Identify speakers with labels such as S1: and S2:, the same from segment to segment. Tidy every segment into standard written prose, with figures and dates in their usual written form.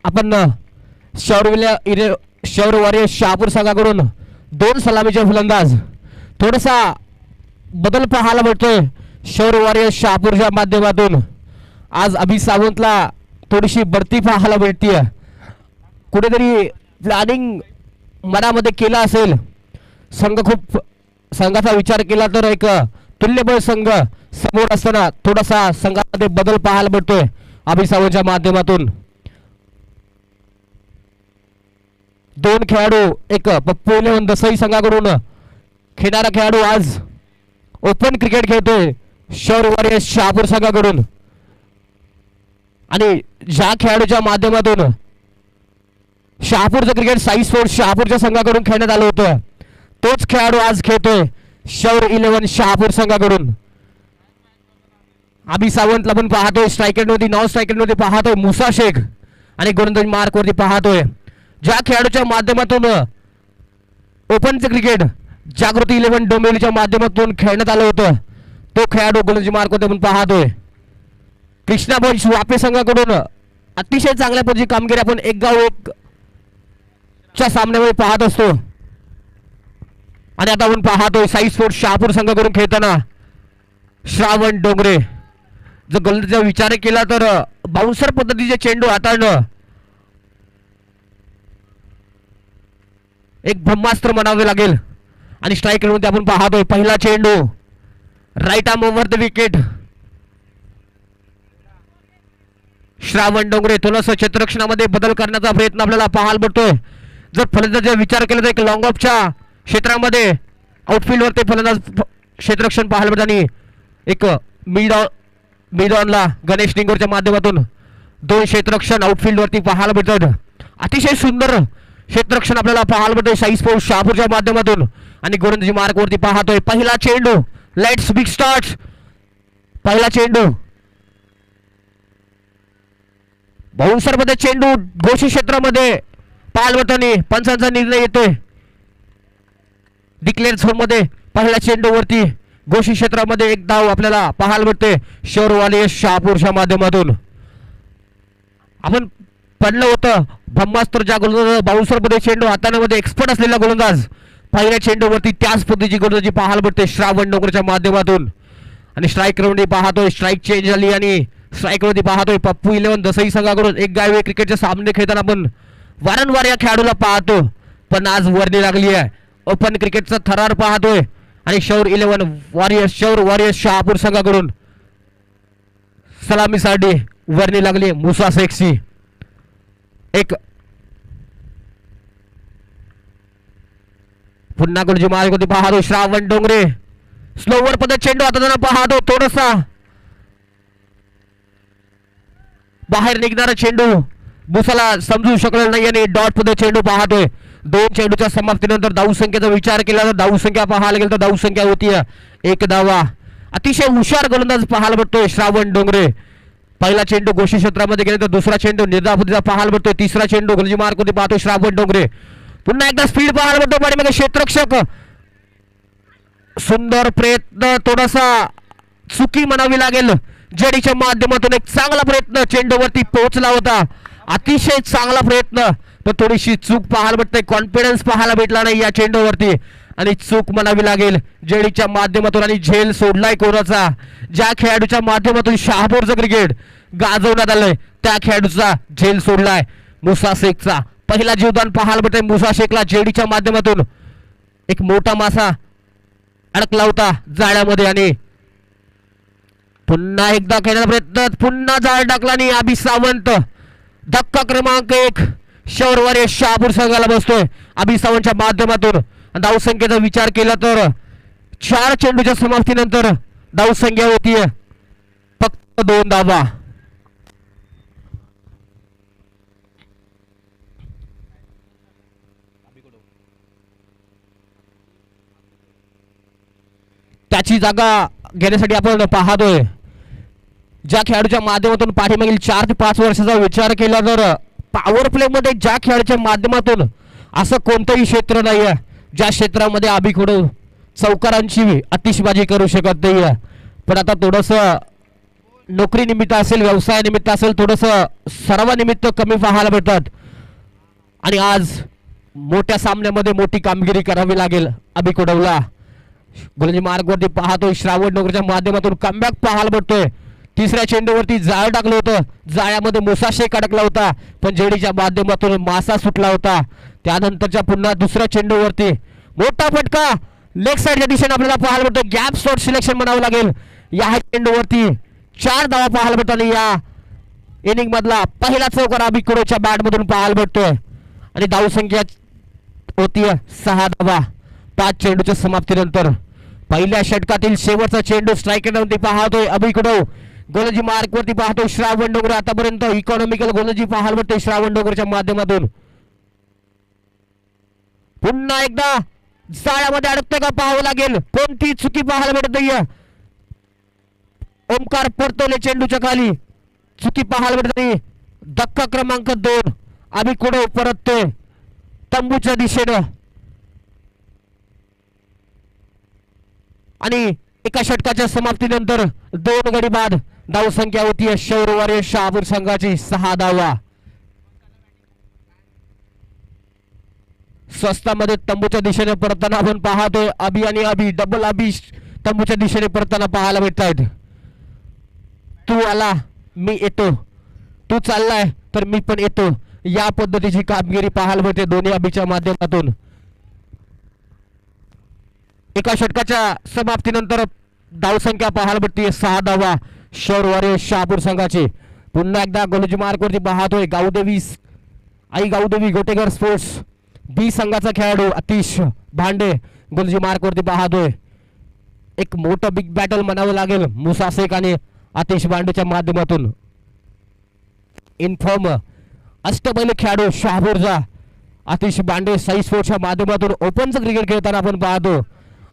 S1: आपण शौर वॉरियर शहापूर संघाकडून 2 सलामीचे फलंदाज. थोडासा बदल पाहायला मिळतोय शौर वॉरियर शहापूरच्या माध्यमातून. आज अभि सावंतला थोडीशी बढती पाहायला मिळते. कुठेतरी प्लॅनिंग मनामध्ये केला असेल. संघाचा विचार केला तर एक तुल्यबळ संघ समोर असताना थोडासा संघामध्ये बदल पाहायला मिळतोय अभि सावंतच्या माध्यमातून. 2 खेळाडू, एक पप्पू इलेव्हन दसई संघाकडून खेळणारा खेळाडू आज ओपन क्रिकेट खेळतोय शौर वॉरियर शहापूर संघाकडून. आणि ज्या खेळाडूच्या माध्यमातून शहापूरचं क्रिकेट साई स्पोर्ट्स शहापूरच्या संघाकडून खेळण्यात आलं होतं, तोच खेळाडू आज खेळतोय शौर इलेव्हन शहापूर संघाकडून. अभि सावंतला पण पाहतोय स्ट्रायकर वरती, नॉन स्ट्रायकर वरती पाहतोय मुसा शेख आणि गोलंदाज मार्क वरती पाहतोय. ज्या खेळाडूच्या माध्यमातून ओपनचं क्रिकेट जागृती इलेव्हन डोंबिवलीच्या माध्यमातून खेळण्यात आलं होतं, तो खेळाडू गोलंदाज मार्क वरती आपण पाहतोय. कृष्णा बॉन्स वापे संघाकडून अतिशय चांगल्या पद्धतीची कामगिरी आपण एक गाव एक च्या सामन्यामध्ये पाहत असतो. आणि आता आपण पाहतोय साई स्पोर्ट्स शहापूर संघाकडून खेळताना श्रावण डोंगरे. जर गोलंदाजीचा विचार केला तर बाउन्सर पद्धतीचे चेंडू हाताळणं एक ब्रह्मास्त्र म्हणावे लागेल. आणि स्ट्राईक मध्ये आपण पाहतोय पहिला चेंडू right arm over the wicket. Shravan Dongre थोडंसं क्षेत्ररक्षणामध्ये बदल करण्याचा प्रयत्न आपल्याला पाहायला मिळतोय. जर फलंदाजीचा विचार केला तर एक लॉंग ऑफच्या क्षेत्रामध्ये आउटफील्ड वरती फलंदाज क्षेत्ररक्षण पाहायला मिळतं आणि एक मिड ऑनला गणेश निंगोरच्या माध्यमातून 2 क्षेत्ररक्षण आउटफील्ड वरती पाहायला मिळतात. अतिशय सुंदर क्षेत्ररक्षण आपल्याला पाहायला मिळतंय साई स्पोर्ट्स शहापूरच्या माध्यमातून. आणि गोलंदाजी मार्क वरती पाहतोय पहिला चेंडू लेट्स बिग स्टार्ट. पहिला चेंडू बाउन्सर मध्ये चेंडू घोषित क्षेत्रामध्ये पाहायला मिळताना पंचांचा निर्णय येतोय. डिक्लेअर झोन मध्ये पहिल्या चेंडू वरती घोषित क्षेत्रामध्ये एक धाव आपल्याला पाहायला मिळते शौर वॉरियर शहापूरच्या माध्यमातून. आपण पडलं होतं ब्रह्मास्त्र ज्या गोलंदाज बाउन्सर मध्ये चेंडू हाताळण्यामध्ये एक्सपर्ट असलेला गोलंदाज पहिल्या चेंडूवरती त्याच पद्धतीची गोलंदाजी पाहायला मिळते श्रावण डोंगरच्या माध्यमातून. आणि स्ट्राईक मध्ये पाहतोय स्ट्राईक चेंज झाली आणि स्ट्राईक मध्ये पाहतोय पप्पू इलेव्हन दसई संघाकडून एक गाव क्रिकेटचे सामने खेळताना आपण वारंवार या खेळाडूला पाहतो, पण आज वर्णी लागली आहे. ओपन क्रिकेटचा थरार पाहतोय आणि शौर वॉरियर शहापूर संघाकडून सलामीसाठी वर्णी लागली मुसा शेखची. एक पुन्हा गोलंदाजी मार्ग होती पाहतो श्रावण डोंगरे. स्लोवर पद्धत चेंडू आता पाहतो थोडासा बाहेर निघणारा चेंडू बुसाला समजू शकलेला नाही आणि डॉट पद्धत चेंडू पाहतोय. 2 चेंडूच्या समाप्तीनंतर धाव संख्येचा विचार केला तर धाव संख्या पाहायला गेलं तर धाव संख्या होती 1 धावा. अतिशय हुशार गोलंदाज पाहायला मिळतोय श्रावण डोंगरे. पहिला चेंडू घोषित क्षेत्रामध्ये गेला तर दुसरा चेंडू निर्धापतीचा पाहायला मिळतोय. तिसरा चेंडू गोलंदाजी मार्क मध्ये पाहतोय श्रावण डोंगरे. पुन्हा एकदा स्पीड पाहायला मिळतो पाठीमागे क्षेत्ररक्षक. सुंदर प्रयत्न, थोडासा चुकी म्हणावी लागेल जेडीच्या माध्यमातून. एक चांगला प्रयत्न चेंडूवरती पोहोचला होता, अतिशय चांगला प्रयत्न, पण थोडीशी चूक पाहायला भेटते. कॉन्फिडन्स पाहायला भेटला नाही या चेंडूवरती आणि चूक म्हणावी लागेल जेडीच्या माध्यमातून. आणि झेल सोडलाय कोणाचा? ज्या खेळाडूच्या माध्यमातून शहापूरचं क्रिकेट गाजवण्यात आलंय त्या खेळाडूचा झेल सोडलाय मुसा शेखचा. पहिला जीवदान पाहायला भेटतंय मुसा शेखला जेडीच्या माध्यमातून. एक मोठा मासा अडकला होता जाळ्यामध्ये आणि पुन्हा एकदा खेळण्याचा प्रयत्न, पुन्हा जाळ टाकला आणि अभि सावंत. धक्का क्रमांक 1 शौर वॉरियर शहापूर संघाला बसतोय अभि सावंतच्या माध्यमातून. धाव संख्येचा विचार केला तर 4 चेंडूच्या समाप्तीनंतर धाव संख्या होती फक्त 2 धावा. त्याची जागा घेण्यासाठी आपण पाहतोय ज्या खेळाडूच्या माध्यमातून पाठीमागील 4 ते 5 वर्षाचा विचार केला तर पॉवर प्ले मध्ये ज्या खेळाडूच्या माध्यमातून असं कोणतंही क्षेत्र नाही आहे ज्या क्षेत्रामध्ये अभिकडून चौकारांची आतिषबाजी करू शकत नाही. पण आता थोडंसं नोकरी निमित्त असेल, व्यवसाय निमित्त असेल, थोडस सर्वानिमित्त कमी पाहायला भेटतात आणि आज मोठ्या सामन्यामध्ये मोठी कामगिरी करावी लागेल अभि कोडवला. गोलंदाजी मार्गवरती पाहतोय श्रावण डोंगरच्या माध्यमातून कमबॅक पाहायला भेटतोय. तिसऱ्या चेंडूवरती जाळ टाकलं होतं, जाळ्यामध्ये मुसा शेख अडकला होता पण जेडीच्या माध्यमातून मासा सुटला होता. त्यानंतरच्या पुन्हा दुसऱ्या चेंडूवरती मोठा फटका लेग साईडच्या दिशेने आपल्याला पाहायला भेटतो. गॅप शॉट सिलेक्शन म्हणावं लागेल. या चेंडूवरती 4 धावा पाहायला भेटतात आणि या इनिंग मधला पहिला चौकार अभि कोडच्या बॅट मधून पाहायला भेटतोय आणि धावसंख्या होती 6 धावा 5 चेंडूच्या समाप्तीनंतर. पहिल्या षटकातील शेवटचा चेंडू स्ट्रायकरवरती पाहतोय अभि कोडव. गोलंदाजी मार्कवरती पाहतोय श्रावण डोंगर. आतापर्यंत इकॉनॉमिकल गोलंदाजी पाहायला भेटतोय श्रावण डोंगरच्या माध्यमातून. पुन्हा एकदा जाळ्यामध्ये अडकतोय का पाहावं लागेल. कोणती चुकी पाहायला भेटत नाहीये. ओमकार परतवले चेंडूच्या खाली, चुकी पाहायला भेटत नाही. धक्का क्रमांक 2 अभि कोडव परततोय तंबूच्या दिशेनं आणि एका षटकाच्या समाप्तीनंतर 2 गडी बाद धावसंख्या होती शौरवार्य शहापूर संघाची 6 धावा. स्वस्तामध्ये तंबूच्या दिशेने परतताना आपण पाहतोय अभि आणि अभि डबल अभि तंबूच्या दिशेने परतताना पाहायला भेटतायत. तू आला मी येतो, तू चाललाय तर मी पण येतो, या पद्धतीची कामगिरी पाहायला भेटते दोन्ही अभिच्या माध्यमातून. एका षटकाच्या समाप्तीनंतर धावसंख्या पाहायला भेटते 6 धावा शौरवार्य शहापूर संघाची. पुन्हा एकदा गोलंदाजी मार्कवरती पाहतोय गावदेवी आई गावदेवी गोटेगर स्पोर्ट्स बी संघाचा खेळाडू आतिश भांडे. गोलंदाजी मार्कवरती पाहतोय एक मोठं बिग बॅटल म्हणावं लागेल मुसा शेख आणि आतिश भांडेच्या माध्यमातून. इन्फॉर्म अष्टपैलू खेळाडू शहापूरचा आतिश भांडे साई स्पोर्ट्सच्या माध्यमातून ओपनचं क्रिकेट खेळताना आपण पाहतो.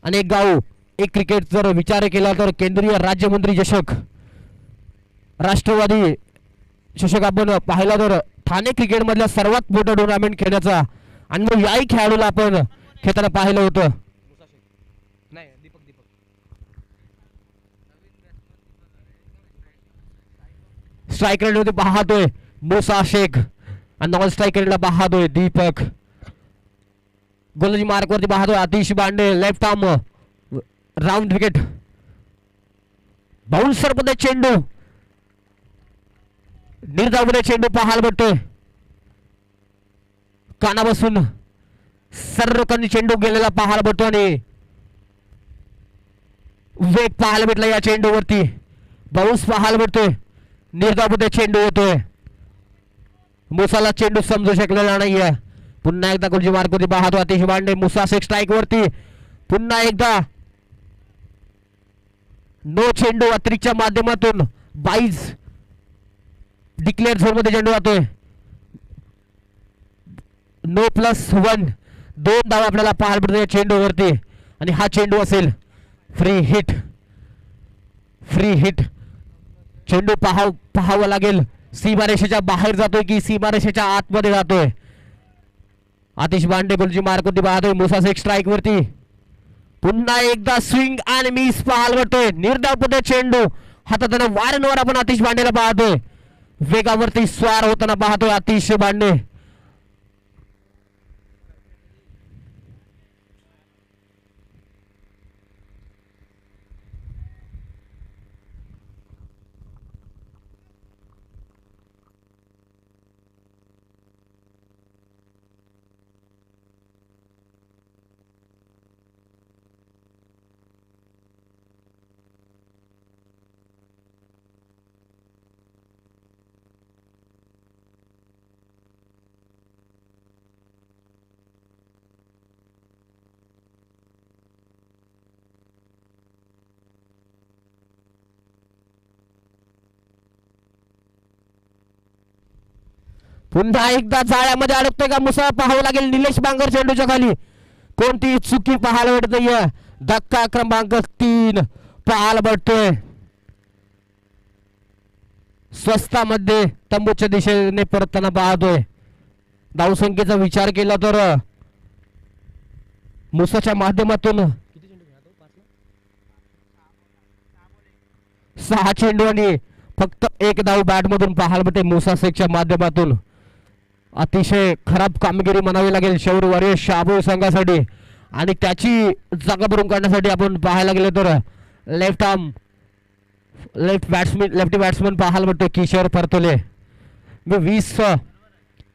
S1: अनेक गाव एक क्रिकेट जर विचार केला तर केंद्रीय राज्यमंत्री चषक, राष्ट्रवादी चषक आपण पाहिला तर ठाणे क्रिकेट मधल्या सर्वात मोठं टुर्नामेंट खेळण्याचा आणि मग याही खेळाडूला आपण खेळताना पाहिलं होतं. स्ट्रायकर पाहतोय मुसा शेख आणि नॉन स्ट्रायकरला पाहतोय दीपक. गोलंदाजी मार्कवरती पाहतोय आतिश भांडे left arm round wicket. Bouncer मध्ये चेंडू, निर्धावमध्ये चेंडू पाहायला भेटतोय. काना बसून सर्वकांनी चेंडू गेलेला पाहायला भेटतो आणि वेग पाहायला भेटला या चेंडूवरती. बाउन्स पाहायला भेटतोय. निर्धावमध्ये चेंडू येतोय. मुसाला चेंडू समजू शकलेला नाहीये. पुन्हा एकदा गोलंदाजी मार्कवरती पाहतो आतिश भांडे. मुसा शेख स्ट्राईक वरती. पुन्हा एकदा नो चेंडू अतिरिक्तच्या माध्यमातून 22 डिक्लेअर झोन मध्ये चेंडू जातोय. नो +1 2 धावा आपल्याला पाहायला भेटतो चेंडूवरती आणि हा चेंडू असेल फ्री हिट. फ्री हिट चेंडू पाहावं लागेल सीमारेषेच्या बाहेर जातोय की सीमारेषेच्या आतमध्ये जातोय. आतिश भांडे गोलंदाजी मार्कवरती पाहतोय. मुसा शेख स्ट्राईक वरती. पुन्हा एकदा स्विंग आणि मिस पाहायला भेटतोय. निर्धावमध्ये चेंडू हातात वारंवार आपण आतिश भांडेला पाहतोय. वेगावरती स्वार होताना पाहतोय आतिश भांडे. पुन्हा एकदा जाळ्यामध्ये अडकतोय का मुसा पाहावं लागेल. निलेश बांगर चेंडूच्या खाली. कोणती चुकी पाहायला भेटत नाहीये. धक्का क्रमांक 3 पाहायला भेटतोय. स्वस्तामध्ये तंबूच्या दिशेने परतताना पाहतोय. धावसंख्येचा विचार केला तर मुसाच्या माध्यमातून 6 चेंडू आणि फक्त एक धाव बॅटमधून पाहायला भेटते मुसा शेखच्या माध्यमातून. अतिशय खराब कामगिरी म्हणावी लागेल शौर्य वॉरियर्स शहापूर संघासाठी. आणि त्याची जागा भरून काढण्यासाठी आपण पाहायला गेलो तर लेफ्टी बॅट्समन पाहायला भेटतो किशोर परतोले. मी 20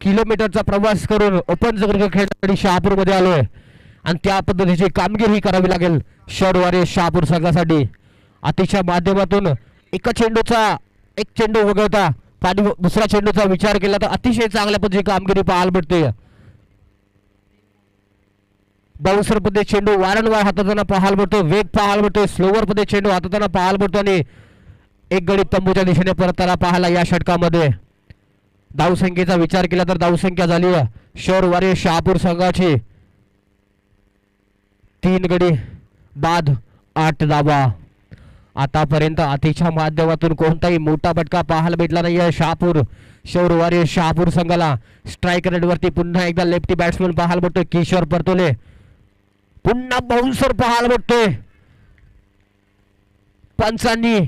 S1: किलोमीटरचा प्रवास करून ओपन क्रिकेट खेळण्यासाठी शहापूरमध्ये आलोय आणि त्या पद्धतीची कामगिरी करावी लागेल शौर्य वॉरियर्स शहापूर संघासाठी. अतिशय माध्यमातून एक चेंडू वगळता दुसऱ्या चेंडूचा विचार केला तर अतिशय चांगल्या पद्धतीची कामगिरी पाहायला भेटते. बाउन्सर मध्ये चेंडू वारंवार हाताळताना पाहायला भेटतो, वेग पाहायला भेटतो, स्लोवर मध्ये चेंडू हाताळताना पाहायला भेटतो आणि एक गडी तंबूच्या दिशेने परताना पाहायला या षटकामध्ये. धावसंख्येचा विचार केला तर धावसंख्या झाली शौर्य वॉरियर्स शहापूर संघाची 3 गडी बाद 8 धावा. आतापर्यंत अतिच्या माध्यमातून कोणताही मोठा फटका पाहायला भेटला नाही आहे शहापूर शौर्य वॉरियर्स शहापूर संघाला. स्ट्राईक रेटवरती पुन्हा एकदा लेफ्टी बॅट्समन पाहायला भेटतोय किशोर परतोले. पुन्हा बाउन्सर पाहायला भेटतोय. पंचांनी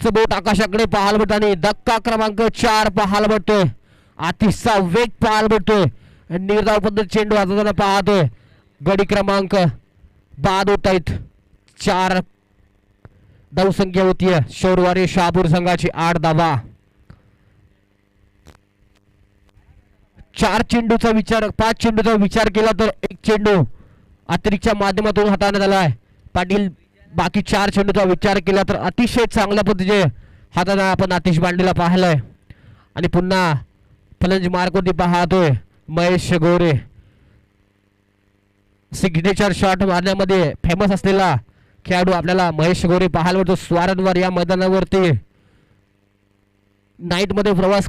S1: बोट आकाशाकडे पाहायला भेटतो आणि धक्का क्रमांक 4 पाहायला भेटतोय. अतिशय वेग पाहायला भेटतोय. निर्धाव पद्धत चेंडू हाताळताना पाहतोय. गडी क्रमांक बाद होत आहेत. 4 धावसंख्या होतीये शौर्य वॉरियर्स शहापूर संघाची 8 धावा. 5 चेंडूचा विचार केला तर एक चेंडू अतिरिक्तच्या माध्यमातून हाताळण्यात आला आहे पाटील. बाकी 4 चेंडूचा विचार केला तर अतिशय चांगल्या पद्धतीचे हाताने आपण आतिश बांडेला पाहिलंय. आणि पुन्हा फलंदाजी मार्कवरती पाहतोय महेश गोरे. सिग्नेचर शॉट मारण्यामध्ये फेमस असलेला खेळाडू आपल्याला महेश गोरे पाहायला मिळतो. स्वारंवार या मैदानावरती नाईट मध्ये प्रवास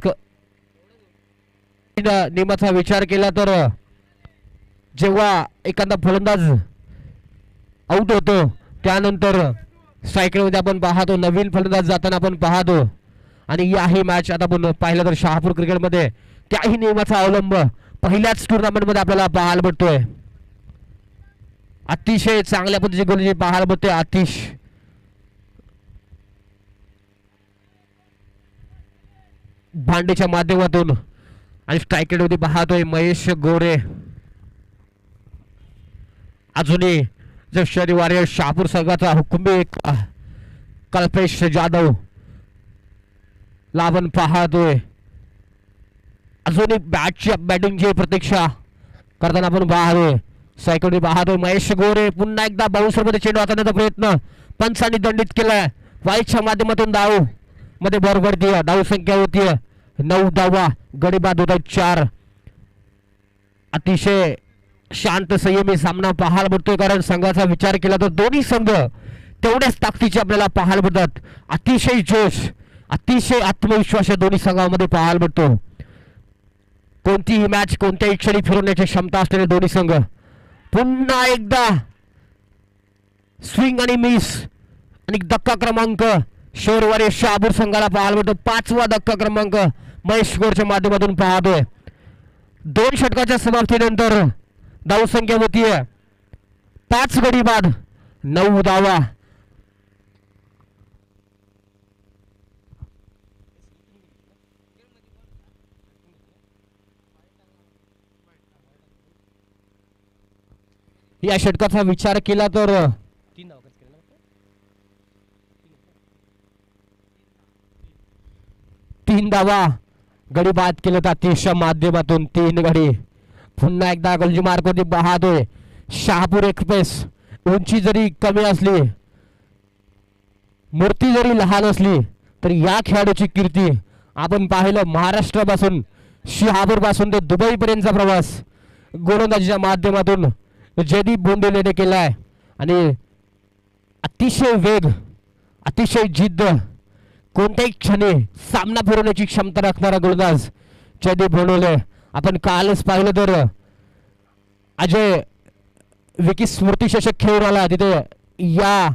S1: नियमाचा विचार केला तर जेव्हा एखादा फलंदाज आउट होतो त्यानंतर सायकलमध्ये आपण पाहतो नवीन फलंदाज जाताना आपण पाहतो. आणि याही मॅच आता आपण पाहिलं तर शहापूर क्रिकेटमध्ये त्याही नियमाचा अवलंब पहिल्याच टुर्नामेंटमध्ये आपल्याला पाहायला भेटतोय. अतिशय चांगल्या पद्धतीची गोलंदाजी पाहायला भेटते आतिश. भांडेच्या माध्यमातून आणि स्ट्राईक रेटवरती पाहतोय महेश गोरे. अजूनही जर शौर्य वॉरियर्स शहापूर संघाचा हुकुमी कल्पेश जाधव लाभन पाहतोय. अजूनही बॅटिंगची प्रतीक्षा करताना आपण पाहतोय. सायकल पाहतोय महेश गोरे. पुन्हा एकदा बाउन्सर मध्ये चेंडू हाताळण्याचा प्रयत्न पंचांनी दंडित केलाय. वाईटच्या माध्यमातून धाव मध्ये बरोबर धाव संख्या होती 9 धावा. गडी बाद होत 4. अतिशय शांत संयमी सामना पाहायला भेटतोय कारण संघाचा विचार केला तर दोन्ही संघ तेवढ्याच ताकदीचे आपल्याला पाहायला भेटतात. अतिशय जोश अतिशय आत्मविश्वास या दोन्ही संघामध्ये पाहायला भेटतो. कोणतीही मॅच कोणत्याही क्षणी फिरवण्याची क्षमता असलेले दोन्ही संघ. पुन्हा एकदा स्विंग आणि मिस आणि धक्का क्रमांक शौर्य वॉरियर्स शहापूर संघाला पाहायला भेटतो. 5वा धक्का क्रमांक महेश गोरच्या माध्यमातून पाहतोय. 2 षटकाच्या समाप्तीनंतर धावसंख्या होतीये 5 गडी बाद 9 धावा. या षटकाचा विचार केला तर 3 धावा गडी बाद केले अतिशय माध्यमातून 3 गडी. पुन्हा एकदा गोलजी मार्कवरती पाहतोय शहापूर एक्सप्रेस. उंची जरी कमी असली मूर्ती जरी लहान असली तरी या खेळाडूची कीर्ती आपण पाहिलं. महाराष्ट्रापासून शहापूर पासून ते दुबई पर्यंतचा प्रवास गोलंदाजीच्या माध्यमातून जयदीप बोंडेलेने केलाय. आणि अतिशय वेग अतिशय जिद्द कोणत्याही क्षणी सामना फिरवण्याची क्षमता राखणारा गोलंदाज जयदीप बोंडेले. आपण कालच पाहिलं तर अजय विकी स्मृती चषक खेळून आला तिथे या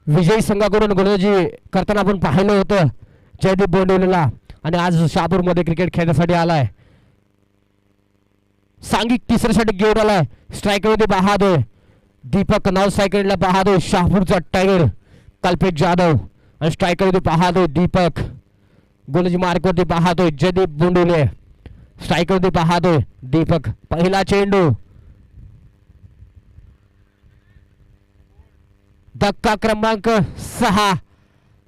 S1: विजयी संघाकडून गोलंदाजी करताना आपण पाहिलं होतं जयदीप बोंडेलेला. आणि आज शहापूरमध्ये क्रिकेट खेळण्यासाठी आलाय. सांघिक 3रं षटक घेऊन आलाय. स्ट्रायकरमध्ये पाहतोय दीपक नाव सायकलला पाहतोय शहापूरचा टायगर कल्पेश जाधव. आणि स्ट्रायकर वरती पाहतोय दीपक, गोलंदाजी मार्क वरती पाहतोय जयदीप बोंडुले, स्ट्रायकर वरती पाहतोय दीपक. पहिला चेंडू धक्का क्रमांक 6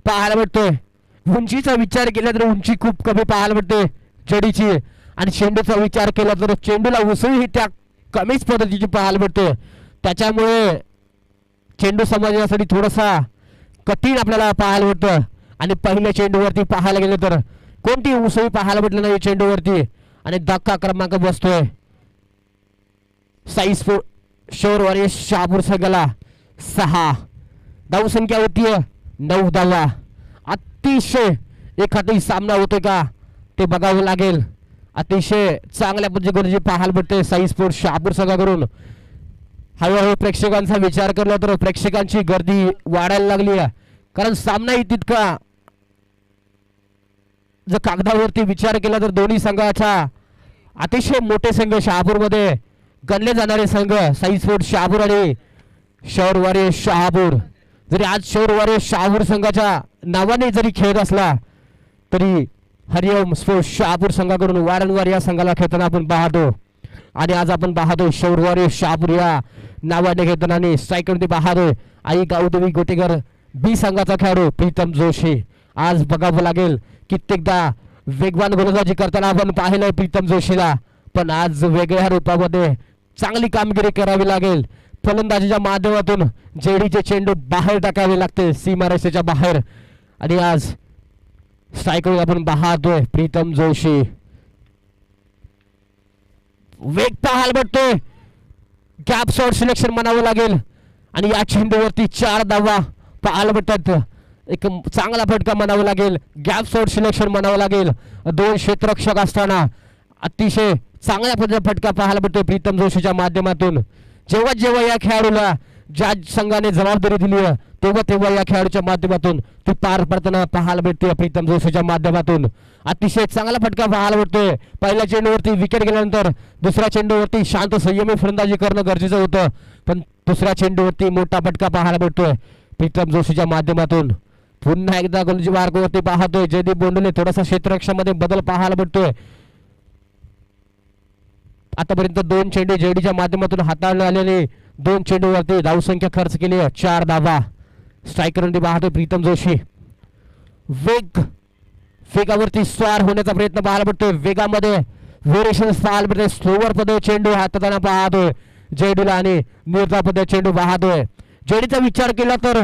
S1: पाहायला भेटतोय. उंचीचा विचार केला तर उंची खूप कमी पाहायला भेटते जडीची, आणि चेंडूचा विचार केला तर चेंडूला उसळी ही त्या कमीच पद्धतीची पाहायला भेटते. त्याच्यामुळे चेंडू समजण्यासाठी थोडासा कठीण आपल्याला पाहायला भेटतं. आणि पहिल्या चेंडूवरती पाहायला गेलं तर कोणती उसळी पाहायला भेटलं नाही चेंडूवरती, आणि धक्का क्रमांक बसतोय साई शोरवारी शहापूर संघाला. 6 धावसंख्या होती 9 धावा. अतिशय एखादी सामना होतोय का ते बघावं लागेल. अतिशय चांगल्या पद्धतीने पाहायला भेटते साई स्पोर्ट्स शहापूर संघाकडून. हळूहळू प्रेक्षकांचा विचार केला तर प्रेक्षकांची गर्दी वाढायला लागली आहे, कारण सामनाही तितका जर कागदावरती विचार केला तर दोन्ही संघाचा अतिशय मोठे संघ शहापूरमध्ये गणले जाणारे संघ साई स्पोर्ट्स शहापूर आणि शौर वॉरियर्स शहापूर. जरी आज शौर वॉरियर्स शहापूर संघाच्या नावाने जरी खेळत असला तरी हरिओम स्पोर्ट्स शहापूर संघाकडून वारंवार या संघाला खेळताना आपण पाहतो. आणि आज आपण पाहतोय शौर वॉरियर्स शहापूर या नावाने खेळताना, आणि स्ट्रायकरमध्ये पाहतोय आई गावदेवी गोटेकर बी संघाचा खेळाडू प्रीतम जोशी. आज बघावं लागेल कित्येकदा वेगवान गोलंदाजी करताना आपण पाहिलंय प्रीतम जोशीला, पण आज वेगळ्या रूपामध्ये चांगली कामगिरी करावी लागेल. फलंदाजीच्या माध्यमातून जेडीचे चेंडू बाहेर टाकावे लागते सीमारेषेच्या बाहेर, आणि आज स्ट्रायकर आपण पाहतोय प्रीतम जोशी. वेग पाहायला भेटतोय, गॅप शॉट सिलेक्शन म्हणावं लागेल, आणि या चेंडूवरती 4 धावा पाहायला भेटतात. एक चांगला फटका म्हणावा लागेल, गॅप शॉट सिलेक्शन म्हणावं लागेल. 2 क्षेत्ररक्षक असताना अतिशय चांगल्या पद्धतीने फटका पाहायला भेटतोय प्रीतम जोशीच्या माध्यमातून. जेव्हा जेव्हा या खेळाडूला ज्या संघाने जबाबदारी दिली आहे तेव्हा तेव्हा या खेळाडूच्या माध्यमातून ती पार पडताना पाहायला भेटते प्रीतम जोशीच्या माध्यमातून. अतिशय चांगला फटका पाहायला भेटतोय. पहिल्या चेंडूवरती विकेट गेल्यानंतर दुसऱ्या चेंडूवरती शांत संयमी फलंदाजी करणं गरजेचं होतं, पण दुसऱ्या चेंडूवरती मोठा फटका पाहायला भेटतोय प्रीतम जोशीच्या माध्यमातून. पुन्हा एकदा गोलंदाजी मार्गावरती पाहतोय जयदीप बोंडुले. थोडासा क्षेत्ररक्षणामध्ये बदल पाहायला भेटतोय. आतापर्यंत 2 चेंडू जेडीच्या माध्यमातून हाताळले आलेले 2 चेंडूवरती धावसंख्या खर्च केली 4 धावा. स्ट्रायकरमध्ये पाहतोय प्रीतम जोशी. वेगावरती स्वार होण्याचा प्रयत्न पाहायला भेटतोय. वेगामध्ये व्हेरिएशन पाहायला भेटतोय. स्लोवर पद्धत चेंडू हाताळताना पाहतोय जेडीला, आणि निर्धार पद्धत चेंडू पाहतोय. जेडीचा विचार केला तर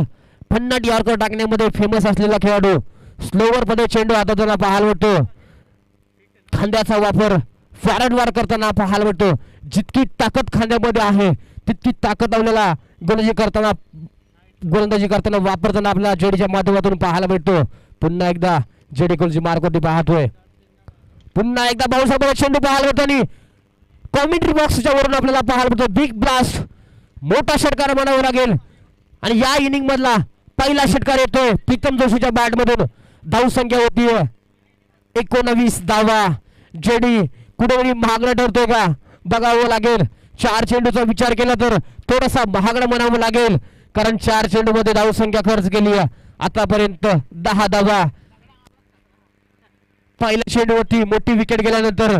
S1: 50 यॉर्कर टाकण्यामध्ये फेमस असलेला खेळाडू स्लोवर पद्धत चेंडू हाताळताना पाहायला भेटतो. खांद्याचा वापर वारंवार करताना पाहायला भेटतो. जितकी ताकद खांद्यामध्ये आहे तितकी ताकद आपल्याला गोलंदाजी करताना वापरताना आपल्याला जेडीच्या माध्यमातून पाहायला भेटतो. पुन्हा एकदा जेडी गोलची मार्कवरती पाहतोय. पुन्हा एकदा भाऊसाहेब चेंडू पाहायला भेटतो, आणि कॉमेंट्री बॉक्सच्या वरून आपल्याला पाहायला भेटतो बिग ब्लास्ट. मोठा षटकार म्हणावा लागेल, आणि या इनिंग मधला पहिला षटकार येतोय प्रीतम जोशीच्या बॅट मधून. धावसंख्या होती 19 धावा. जेडी कुठेतरी महागडा ठरतोय का बघावं लागेल. 4 चेंडूचा विचार केला तर थोडासा महागडा म्हणावं लागेल, कारण 4 चेंडू मध्ये धावसंख्या खर्च केली आतापर्यंत 10 धावा. पहिल्या चेंडूवरती मोठी विकेट गेल्यानंतर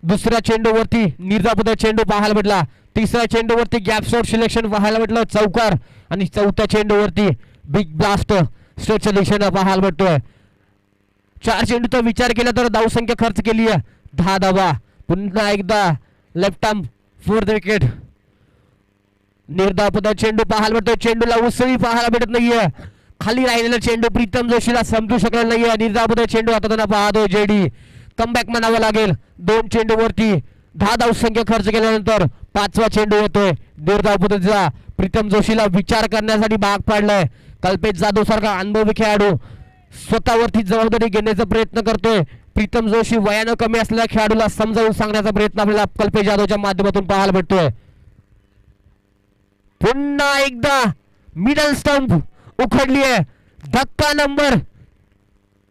S1: दुसऱ्या चेंडूवरती निर्धापद चेंडू पाहायला भेटला. तिसऱ्या चेंडूवरती गॅप शॉट सिलेक्शन पाहायला भेटलं चौकार, आणि चौथ्या चेंडूवरती बिग ब्लास्ट स्ट्रेटच्या दिशेनं पाहायला भेटतोय. 4 चेंडूचा विचार केला तर धावसंख्या खर्च केली 10 धावा. पुन्हा एकदा लेफ्ट आर्म फोर्थ विकेट. निर्धापद चेंडू पाहायला भेटतोय. चेंडूला उसळी पाहायला भेटत नाहीये. खाली राहिलेला चेंडू प्रीतम जोशीला समजू शकलेला नाहीये. निर्धापद चेंडू हाताळताना पाहतोय जेडी. कमबॅक म्हणावं लागेल. 2 चेंडूवरती 10 धावसंख्या खर्च केल्यानंतर 5वा चेंडू येतोय. निर्धापदचा प्रीतम जोशीला विचार करण्यासाठी भाग पाडलाय. कल्पेश जाधव सारखा अनुभवी खेळाडू स्वतःवरती जबाबदारी घेण्याचा प्रयत्न करतोय. प्रीतम जोशी वयानं कमी असलेल्या खेळाडूला समजावून सांगण्याचा प्रयत्न आपल्याला कल्पेश जाधवच्या माध्यमातून पाहायला भेटतोय. पुन्हा एकदा मिडल स्टंप उखडली आहे. धक्का नंबर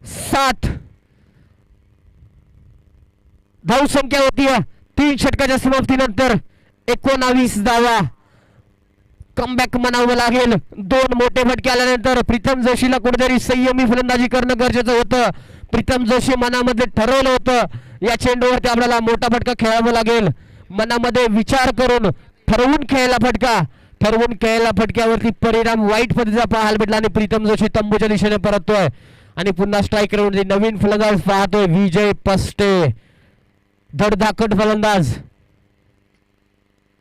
S1: 7. धावसंख्या होती 3 षटकाच्या समाप्तीनंतर 19 धावा. कमबॅक म्हणावं लागेल. दोन मोठे फटके आल्यानंतर प्रीतम जोशीला कुठेतरी संयमी फलंदाजी करणं गरजेचं होतं. प्रीतम जोशी मनामध्ये ठरवलं होतं या चेंडूवरती आपल्याला मोठा फटका खेळावा लागेल. मनामध्ये विचार करून ठरवून खेळायला फटका, ठरवून खेळायला फटक्यावरती परिणाम वाईट पद्धतीचा पाहायला भेटला आणि प्रीतम जोशी तंबूच्या दिशेने परततोय आणि पुन्हा स्ट्राईक राऊंड नवीन फलंदाज पाहतोय विजय पस्टे. धडधाकट फलंदाज,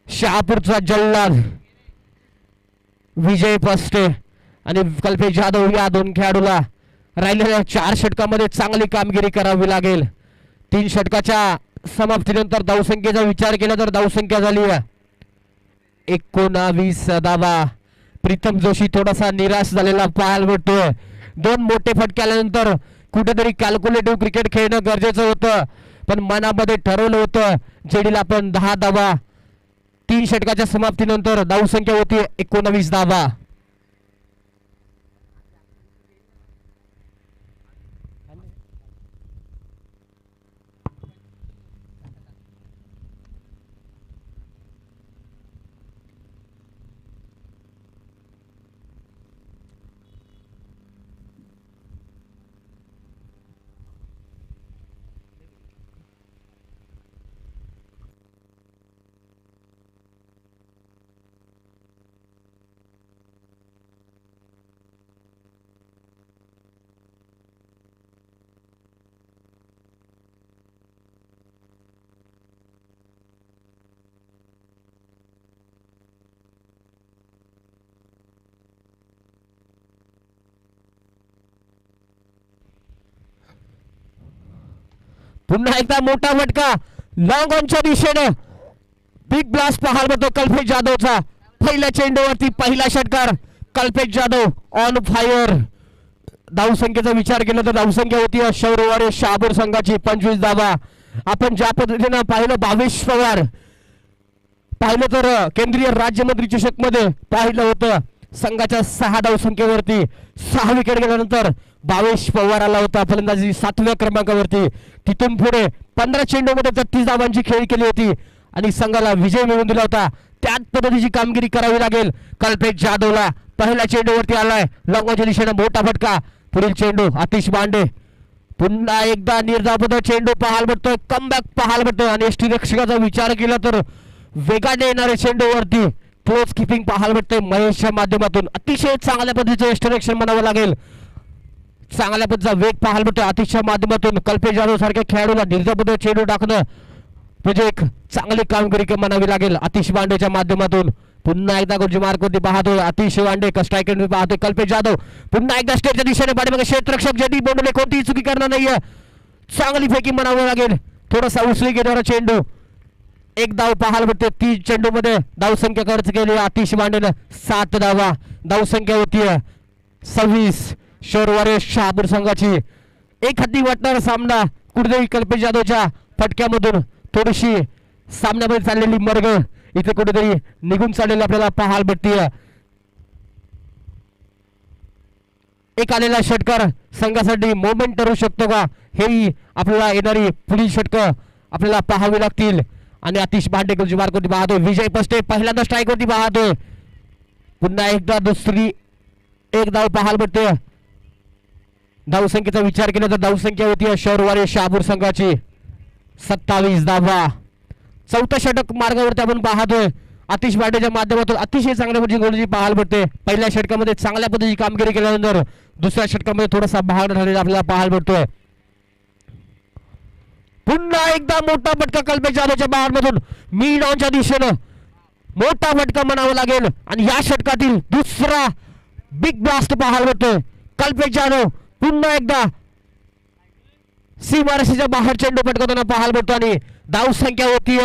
S1: शहापूरचा जल्लाद विजय पस्टे आणि कल्पेश जाधव या दोन खेळाडूला राहिलेल्या 4 षटकामध्ये चांगली कामगिरी करावी लागेल. 3 षटकाच्या समाप्तीनंतर धावसंख्येचा विचार केला तर धावसंख्या झाली 19 धावा. प्रीतम जोशी थोडासा निराश झालेला पाहायला भेटतोय. 2 मोठे फटके आल्यानंतर कुठेतरी कॅल्क्युलेटिव्ह क्रिकेट खेळणं गरजेचं होतं, पण मनामध्ये ठरवलं होतं जेडीला आपण 10 धावा. 3 षटकाच्या समाप्तीनंतर धावसंख्या होती 19 धावा. पुन्हा एकदा मोठा फटका लॉंग ऑनच्या दिशेने बिग ब्लास्ट पाहायला मिळतो कल्पेश जाधवचा. पहिल्या चेंडूवरती पहिला षटकार, कल्पेश जाधव ऑन फायर. धावसंख्येचा विचार केला तर धावसंख्या होती शौरवारे शहापूर संघाची 25 धावा. आपण ज्या पद्धतीनं पाहिलं भावेश पवार, पाहिलं तर केंद्रीय राज्यमंत्री चषक मध्ये पाहिलं होतं संघाच्या 6 धावसंख्येवरती 6 विकेट गेल्यानंतर भावेश पवार आला होता फलंदाजी 7व्या क्रमांकावरती. तिथून पुढे 15 चेंडूमध्ये 33 धावांची खेळी केली होती आणि संघाला विजय मिळवून दिला होता. त्याच पद्धतीची कामगिरी करावी लागेल कल्पेश जाधवला. पहिल्या चेंडूवरती आलाय लॉंगच्या दिशेने मोठा फटका. पुढील चेंडू आतिश बांडे, पुन्हा एकदा निर्धावपद चेंडू पाहायला भेटतोय, कमबॅक पाहायला भेटतोय आणि यष्टीरक्षकाचा विचार केला तर वेगाने येणारे चेंडूवरती क्लोज किपिंग पाहायला भेटतंय महेशच्या माध्यमातून. अतिशय चांगल्या पद्धतीचं यष्टीरक्षण म्हणावं लागेल. चांगल्या पद्धतीचा वेग पाहायला भेटतोय आतिशच्या माध्यमातून. कल्पेश जाधव सारख्या खेळाडूला निर्धावपद चेंडू टाकणं म्हणजे एक चांगली कामगिरी म्हणावी लागेल आतिश बांडेच्या माध्यमातून. पुन्हा एकदा गोलजी मार्कवरती पाहतोय आतिश बांडे, स्ट्रायकर पाहतोय कल्पेश जाधव. पुन्हा एकदा स्टेटच्या दिशेने पाठीमागे क्षेत्ररक्षक जयदीप बोंडले कोणतीही चुकी करणार नाहीये. चांगली फेकी म्हणावं लागेल. थोडासा उसळी घेणारा चेंडू, एक धाव पाहायला भेटते. 30 चेंडूमध्ये धावसंख्या खर्च केली आतिश बांडेनं 7 धावा. धावसंख्या होती 26. शौरवारे शहापूर संघाची एक हाती वाटणारा सामना कुठेतरी कल्पेश जाधवच्या फटक्यामधून थोडीशी सामन्यामध्ये चाललेली मर्ग इथे कुठेतरी निघून चाललेली आपल्याला पाहायला भेटते. एक आलेला षटकार संघासाठी मोमेंट ठरू शकतो का, हेही आपल्याला येणारी पुढील षटक आपल्याला पाहावी लागतील. आणि आतिश भांडे गोलजी मार्कवरती पाहतोय विजय पस्टे, पहिल्यांदा स्ट्राईक वरती पाहतोय. पुन्हा एकदा दुसरी एक धाव पाहायला भेटते. धावसंख्येचा विचार केला तर धावसंख्या होती शौरवारे शहापूर संघाची 27 धावा. चौथा षटक मार्गावरती आपण पाहतोय आतिश बांडेच्या माध्यमातून. अतिशय चांगल्या पद्धतीची गोलंदाजी पाहायला भेटते. पहिल्या षटकामध्ये चांगल्या पद्धतीची कामगिरी केल्यानंतर दुसऱ्या षटकामध्ये थोडासा भाग झालेला आपल्याला पाहायला भेटतोय. पुन्हा एकदा मोठा फटका कल्पेश जाधवच्या बाहेरमधून मिड ऑनच्या दिशेनं मोठा फटका म्हणावा लागेल. आणि या षटकातील दुसरा बिग ब्लास्ट पाहायला भेटतोय कल्पेश जाधव. पुन्हा एकदा सीमारेषेच्या बाहेर चेंडू पटकवताना पाहायला भेटतो आणि धाव संख्या होती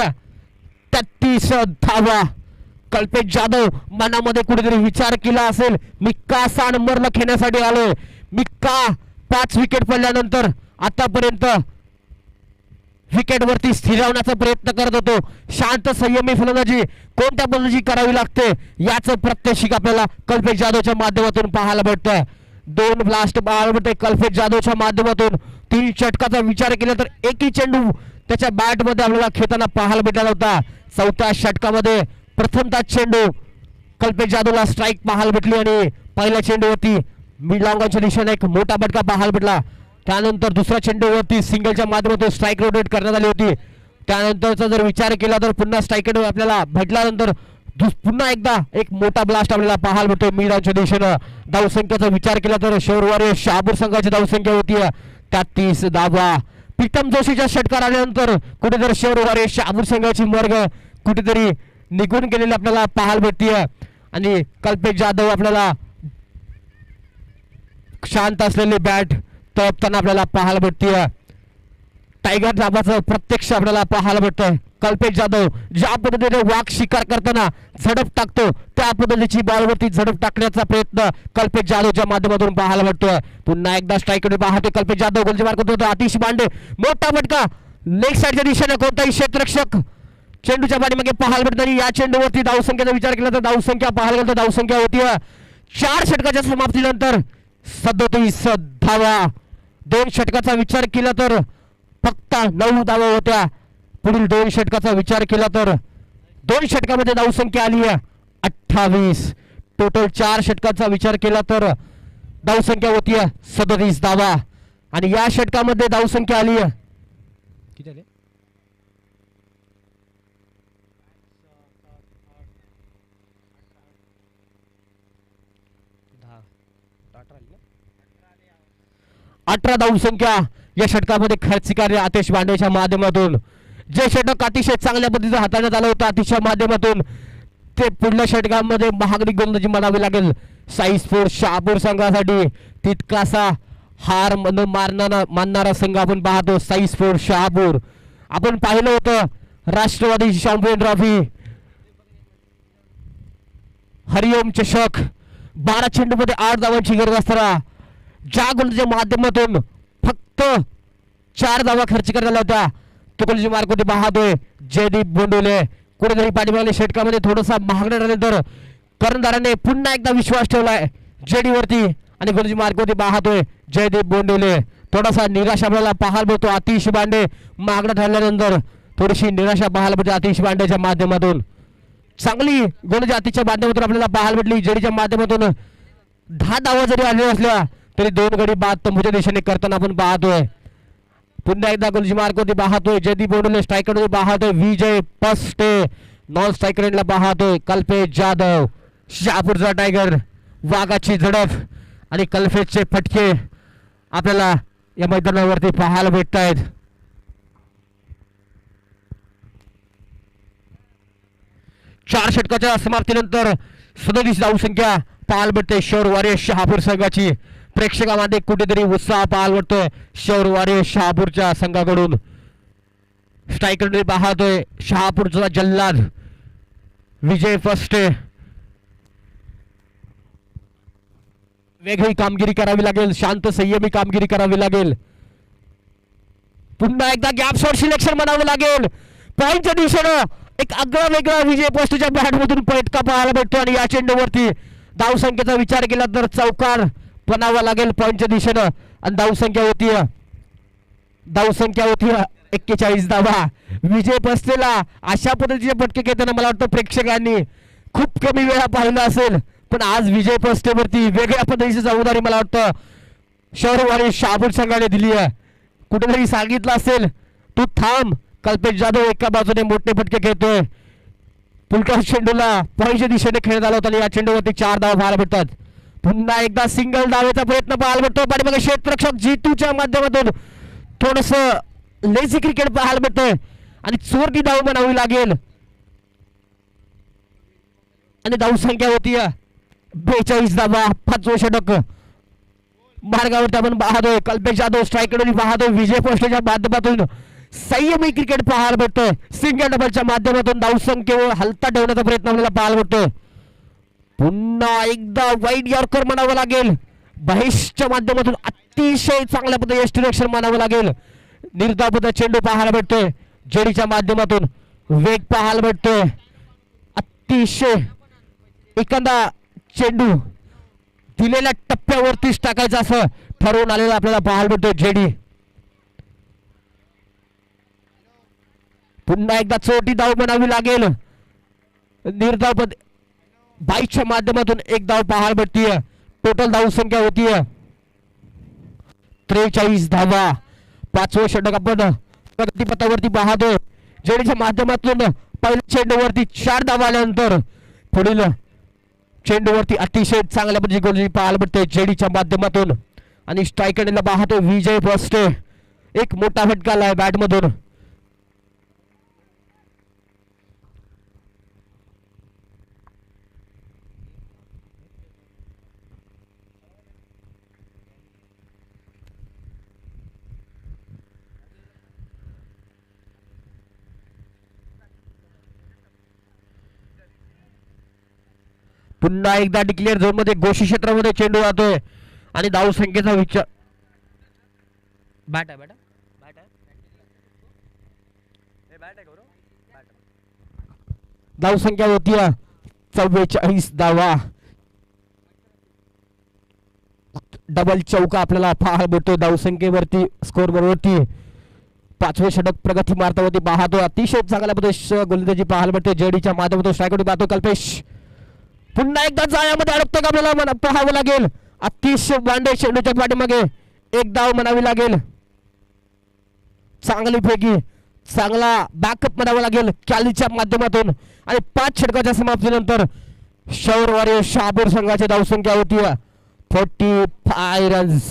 S1: 33 धावा. कल्पेश जाधव मनामध्ये कुठेतरी विचार केला असेल, मी का 6 नंबरला खेळण्यासाठी आलोय, मी का 5 विकेट पडल्यानंतर आतापर्यंत विकेटवरती स्थिरावण्याचा प्रयत्न करत होतो. शांत संयमी फलंदाजी कोणत्या पद्धतीची करावी लागते याचं प्रत्यक्षिक आपल्याला कल्पेश जाधवच्या माध्यमातून पाहायला भेटतंय. 2 ब्लास्ट पाहायला भेटतंय कल्पेश जाधवच्या माध्यमातून. 3 षटकाचा विचार केला तर एकही चेंडू त्याच्या बॅट मध्ये आपल्याला खेळताना पाहायला भेटला होता. चौथ्या षटकामध्ये प्रथमतः चेंडू कल्पेश जाधवला स्ट्राईक पाहायला भेटली आणि पहिल्या चेंडूवरती मिड लॉंगच्या दिशेने एक मोठा फटका पाहायला भेटला. त्यानंतर दुसऱ्या चेंडूवरती सिंगलच्या माध्यमातून स्ट्राईक रोटेट करण्यात आली होती. त्यानंतरचा जर विचार केला तर पुन्हा स्ट्राईक आपल्याला भेटल्यानंतर पुन्हा एकदा एक मोठा ब्लास्ट आपल्याला पाहायला भेटतो मिडाच्या दिशेनं. धावसंख्येचा विचार केला तर शौरवारे शहापूर संघाची धावसंख्या होती 33 धावा. प्रीतम जोशीच्या षटकार आल्यानंतर कुठेतरी शौरवारे शहापूर संघाची मार्ग कुठेतरी निघून गेलेली आपल्याला पाहायला भेटते आणि कल्पेश जाधव आपल्याला शांत असलेली बॅट तळपताना आपल्याला पाहायला भेटते. टायगर नावाचं प्रत्यक्ष आपल्याला पाहायला भेटतंय. कल्पेश जाधव ज्या पद्धतीने वाघ शिकार करताना झडप टाकतो त्या पद्धतीची बॉलवरती झडप टाकण्याचा प्रयत्न कल्पेश जाधवच्या माध्यमातून पाहायला भेटतोय. पुन्हा एकदा स्ट्राईककडे पाहतो कल्पेश जाधव. गोलची मार्क होतो आतिश बांडे. मोठा फटका लेग साईडच्या दिशेने कोणताही क्षेत्ररक्षक चेंडूच्या पाठीमागे पाहायला भेटत आणि या चेंडूवरती धावसंख्येचा विचार केला तर धावसंख्या पाहायला गेला तर धावसंख्या होती 4 षटकाच्या समाप्तीनंतर 37 धावा. 2 षटकाचा विचार केला तर फक्त 9 धावा होत्या. पुढील 2 षटकाचा विचार केला तर 2 षटकामध्ये धावसंख्या आली 28. टोटल 4 षटकाचा विचार केला तर धावसंख्या होती 37 धावा आणि या षटकामध्ये धावसंख्या आली किती आली 18 धावसंख्या या षटकामध्ये खर्चिकारी आतिश बांडेच्या माध्यमातून. जे षटक अतिशय चांगल्या पद्धतीने हाताळण्यात आलं होतं आतिशच्या माध्यमातून ते पुढल्या षटकामध्ये महागडी गोलंदाजी म्हणावी लागेल साई स्पोर्ट्स शहापूर संघासाठी. तितकासा हार मानणारा संघ आपण पाहतो साई स्पोर्ट्स शहापूर. आपण पाहिलं होतं राष्ट्रवादी चॅम्पियन ट्रॉफी हरिओम चषक 12 चेंडूमध्ये 8 धावांची गरज असताना ज्या गोलच्या माध्यमातून फक्त 4 धावा खर्च करण्यात आल्या होत्या तो गोलची मार्क होती पाहतोय जयदीप बोंडोले. कुठेतरी पाठीमागल्या षटकामध्ये थोडासा महागड्यात आल्यानंतर कर्णधाराने पुन्हा एकदा विश्वास ठेवलाय जेडी वरती आणि गोलची मार्क होती पाहतोय जयदीप बोंडोले. थोडासा निराशा आपल्याला पाहायला मिळतो आतिश बांडे महागड्यात ठरल्यानंतर थोडीशी निराशा पाहायला मिळते आतिश बांडेच्या माध्यमातून. चांगली गोलंदाजी आतिशच्या माध्यमातून आपल्याला पाहायला भेटली जेडीच्या माध्यमातून. 10 धावा जरी आल्या असल्या तरी 2 गडी बाद तंबूच्या दिशेने करताना आपण पाहतोय. पुन्हा एकदा गोलची मार्क होती पाहतोय जयदीप बोंडोले. स्ट्रायकर पाहतोय विजय पस्टे. नॉन स्ट्रायकर पाहतोय कल्पेश जाधव. शहापूरचा टायगर वाघाची झडप आणि कल्पेशचे फटके आपल्याला या मैदानावरती पाहायला भेटत आहेत. चार षटकाच्या समाप्तीनंतर 37 धावसंख्या पाहायला भेटते शौरवारे शहापूर संघाची. प्रेक्षकांमध्ये कुठेतरी उत्साह पाहायला भेटतोय शौरवारे शहापूरच्या संघाकडून. स्ट्रायकर पाहतोय शहापूरचा जल्लाद विजय फस्टे. वेगळी कामगिरी करावी लागेल शांत संयमी कामगिरी करावी लागेल. पुन्हा एकदा गॅप शॉट सिलेक्शन म्हणावं लागेल. पॉईंटच्या दिशेनं एक आगळा वेगळा विजय पोस्टच्या बॅटमधून फटका पाहायला भेटतो आणि या चेंडूवरती धावसंख्येचा विचार केला तर चौकार बनावा लागेल पॉईंटच्या दिशेनं आणि धावसंख्या होती 41 धावा. विजय पस्तेला अशा पद्धतीचे फटके घेताना मला वाटतं प्रेक्षकांनी खूप कमी वेळा पाहिलं असेल पण आज विजय पस्तेवरती वेगळ्या पद्धतीची जबाबदारी मला वाटतं शौरवारे शहापूर संघाने दिली आहे. कुठेतरी सांगितलं असेल तू थांब. कल्पेश जाधव एका बाजूने मोठे फटके घेतोय. पुलटॉस चेंडूला पॉईंटच्या दिशेने खेळत आला होता आणि या चेंडूवरती 4 धावा पाहायला भेटतात. पुन्हा एकदा सिंगल धावेचा प्रयत्न पाहायला भेटतो. पाठीमागे क्षेत्ररक्षक जीतूच्या माध्यमातून थोडस लेझी क्रिकेट पाहायला भेटतोय आणि चोरटी धाव बनावी लागेल आणि धावसंख्या होती 42 धावा. 5 षटक मार्गावरती आपण पाहतोय कल्पेश जाधव स्ट्रायकडून पाहतोय विजय पोस्टेच्या माध्यमातून संयमी क्रिकेट पाहायला भेटतोय. सिंगल डबलच्या माध्यमातून धावसंख्येवर हलता ठेवण्याचा प्रयत्न आपल्याला पाहायला भेटतोय. पुन्हा एकदा वाईड यॉर्कर म्हणावं लागेल बहिष्च्या माध्यमातून अतिशय चांगल्या पद्धतीने डिरेक्शन म्हणावं लागेल. निर्धावपद चेंडू पाहायला भेटतोय जेडीच्या माध्यमातून. वेग पाहायला भेटतोय अतिशय. एखादा चेंडू दिलेल्या टप्प्यावरतीच टाकायचा असं ठरवून आलेलं आपल्याला पाहायला भेटतोय जेडी. पुन्हा एकदा चोटी धाव बनावी लागेल. निर्धावपद 22च्या माध्यमातून एक धाव पाहायला भेटतीये. टोटल धाव संख्या होतीये 43 धावा. 5वं षटक आपण प्रगतीपथावरती पाहतोय. जेडीच्या माध्यमातून पहिल्या चेंडूवरती 4 धावा आल्यानंतर पुढील चेंडूवरती अतिशय चांगल्या पद्धतीची गोलंदाजी पाहायला भेटते जेडीच्या माध्यमातून. आणि स्ट्रायकडे पाहतोय विजय बसते. एक मोठा फटका आलाय बॅट मधून. पुन्हा एकदा डिक्लेअर झोन मध्ये गोशी क्षेत्रामध्ये चेंडू जातोय आणि धाव संख्येचा विचार. बॅट आहे बॅट बॅट आहे बॅट आहे गौरव. धाव संख्या होती 44 धावा. डबल चौका आपल्याला पाहायला भेटतो धाव संख्येवरती स्कोर बरोबरती. 5वे षटक प्रगती मार्गावरती पाहतो. अतिशय चांगल्या पद्धतीची गोलंदाजी पाहायला भेटते जेडीच्या माध्यमातून. स्ट्रायकडे पाहतो कल्पेश. पुन्हा एकदा जाळ्यामध्ये अडकतो का आपल्याला पाहावं लागेल. अतिशय बांडे चेंडूच्या पाठीमागे एक धाव म्हणावी लागेल. चांगली पैकी चांगला बॅकअप म्हणावा लागेल कॅलीच्या माध्यमातून. आणि 5 षटकाच्या समाप्तीनंतर शौरवारी शहापूर संघाची धावसंख्या होती 45 रन्स.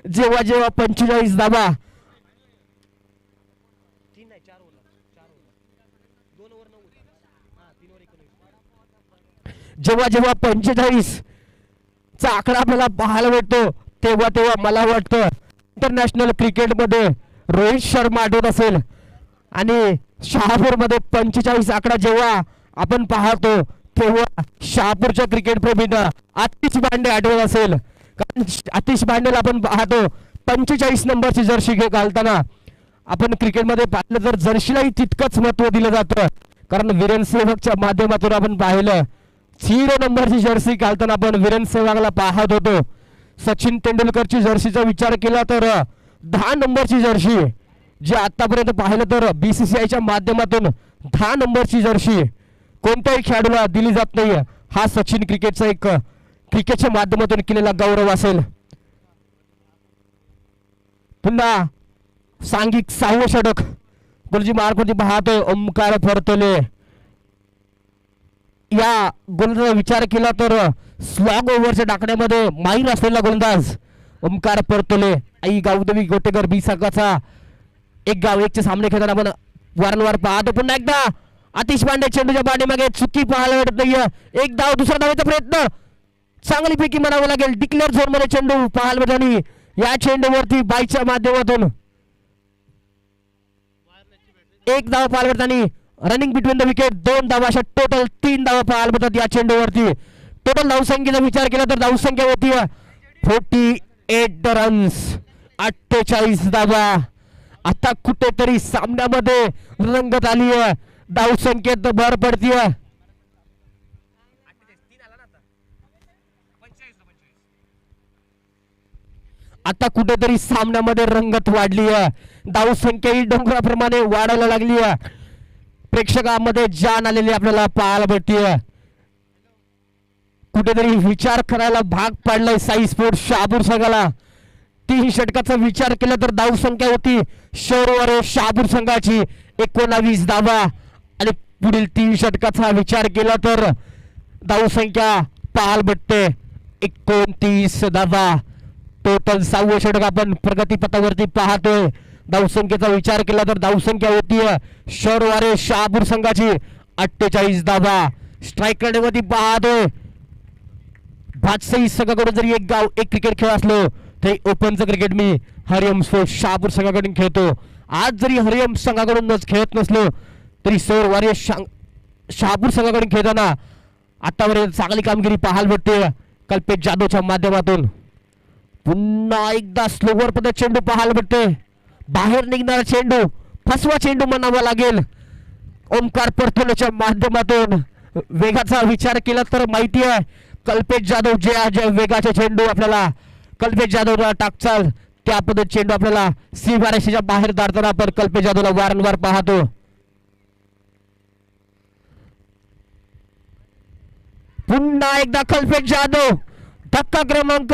S1: जेव्हा जेव्हा 45 धावा जेव्हा जेव्हा 45 चा आकडा आपल्याला पाहायला भेटतो तेव्हा तेव्हा मला वाटतं इंटरनॅशनल क्रिकेटमध्ये रोहित शर्मा आठवत असेल. आणि शहापूरमध्ये 45 आकडा जेव्हा आपण पाहतो तेव्हा शहापूरच्या क्रिकेट प्रेमींना आतिश बांडे आठवत असेल. कारण आतिश बांडेला आपण पाहतो 45 नंबरची जर्सी घालताना. आपण क्रिकेटमध्ये पाहिलं तर जर्सीलाही तितकंच महत्व दिलं जातं. कारण वीरेन सेहवागच्या माध्यमातून आपण पाहिलं 0 नंबरची जर्सी घालताना आपण वीरेन सेहवागला पाहत होतो. सचिन तेंडुलकरची जर्सीचा विचार केला तर 10 नंबरची जर्सी जे आतापर्यंत पाहिलं तर बीसीसीआयच्या माध्यमातून 10 नंबरची जर्सी कोणत्याही खेळाडूला दिली जात नाही. हा सचिन क्रिकेटचा एक क्रिकेटच्या माध्यमातून केलेला गौरव असेल. पुन्हा सांघिक 6वं षटक गोलजी मार्कवरती पाहतोय ओमकार परतोले. या गोलंदाजा विचार केला तर स्लॉग ओव्हरच्या टाकण्यामध्ये माहीर असलेला गोलंदाज ओमकार परतोले. आई गावदेवी गोटेकर बी संघाचा 1 गाव 1 चे सामने खेळताना आपण वारंवार पाहतो. पुन्हा एकदा आतिश पांडे चेंडूच्या पाठीमागे चुकी पाहायला भेटत नाहीये. एक धाव दुसरा धावाचा प्रयत्न चांगली पैकी म्हणावं लागेल. डिक्लेअर झोन मध्ये चेंडू पाहायला भेटत आणि या चेंडूवरती बाईच्या माध्यमातून एक धाव पाहायला भेटत आणि रनिंग बिटवीन द विकेट 2 धावा. अशा टोटल 3 धावा पाहायला भेटतात या चेंडूवरती. टोटल धावसंख्येचा विचार केला तर धावसंख्या होती 48 रन्स 48 धावा. आता कुठेतरी सामन्यामध्ये रंगत आली आहे. धावसंख्येत भर पडतीये. आता कुठेतरी सामन्यामध्ये रंगत वाढली आहे. धावसंख्या ही डोंगराप्रमाणे वाढायला लागली आहे. प्रेक्षकांमध्ये जान आलेली आपल्याला पाहायला भेटतीये. कुठेतरी विचार करायला भाग पाडलाय साई स्पोर्ट्स शहापूर संघाला. 3 षटकाचा विचार केला तर धावसंख्या होती शौरवारे शहापूर संघाची 19 धावा. आणि पुढील 3 षटकाचा विचार केला तर धावसंख्या पाहायला भेटते 29 धावा. टोटल 6वं षटक आपण प्रगतीपथावरती पाहतोय. धावसंख्येचा विचार केला तर धावसंख्या होती शौरवारे शहापूर संघाची 48 धावा. स्ट्राईक मध्ये पाहतोय बादशाही संघाकडून जरी 1 गाव 1 क्रिकेट खेळ असलो तरी ओपनचं क्रिकेट मी हरिओम स्पोर्ट्स शहापूर संघाकडून खेळतो. आज जरी हरिओम संघाकडून खेळत नसलो तरी शौरवारे शहापूर संघाकडून खेळताना आतापर्यंत चांगली कामगिरी पाहायला भेटते कल्पेश जाधवच्या माध्यमातून. पुन्हा एकदा स्लोवर पद्धत चेंडू पाहायला भेटते. बाहेर निघणारा चेंडू फसवा चेंडू म्हणावा लागेल. ओमकार परतोलेच्या माध्यमातून वेगाचा विचार केला तर माहिती आहे कल्पेश जाधव जे वेगाचे चेंडू आपल्याला कल्पेश जाधवला टाकचाल त्या पद्धत चेंडू आपल्याला सीमारेषेच्या बाहेर धाडताना आपण कल्पेश जाधवला वारंवार पाहतो. पुन्हा एकदा कल्पेश जाधव धक्का क्रमांक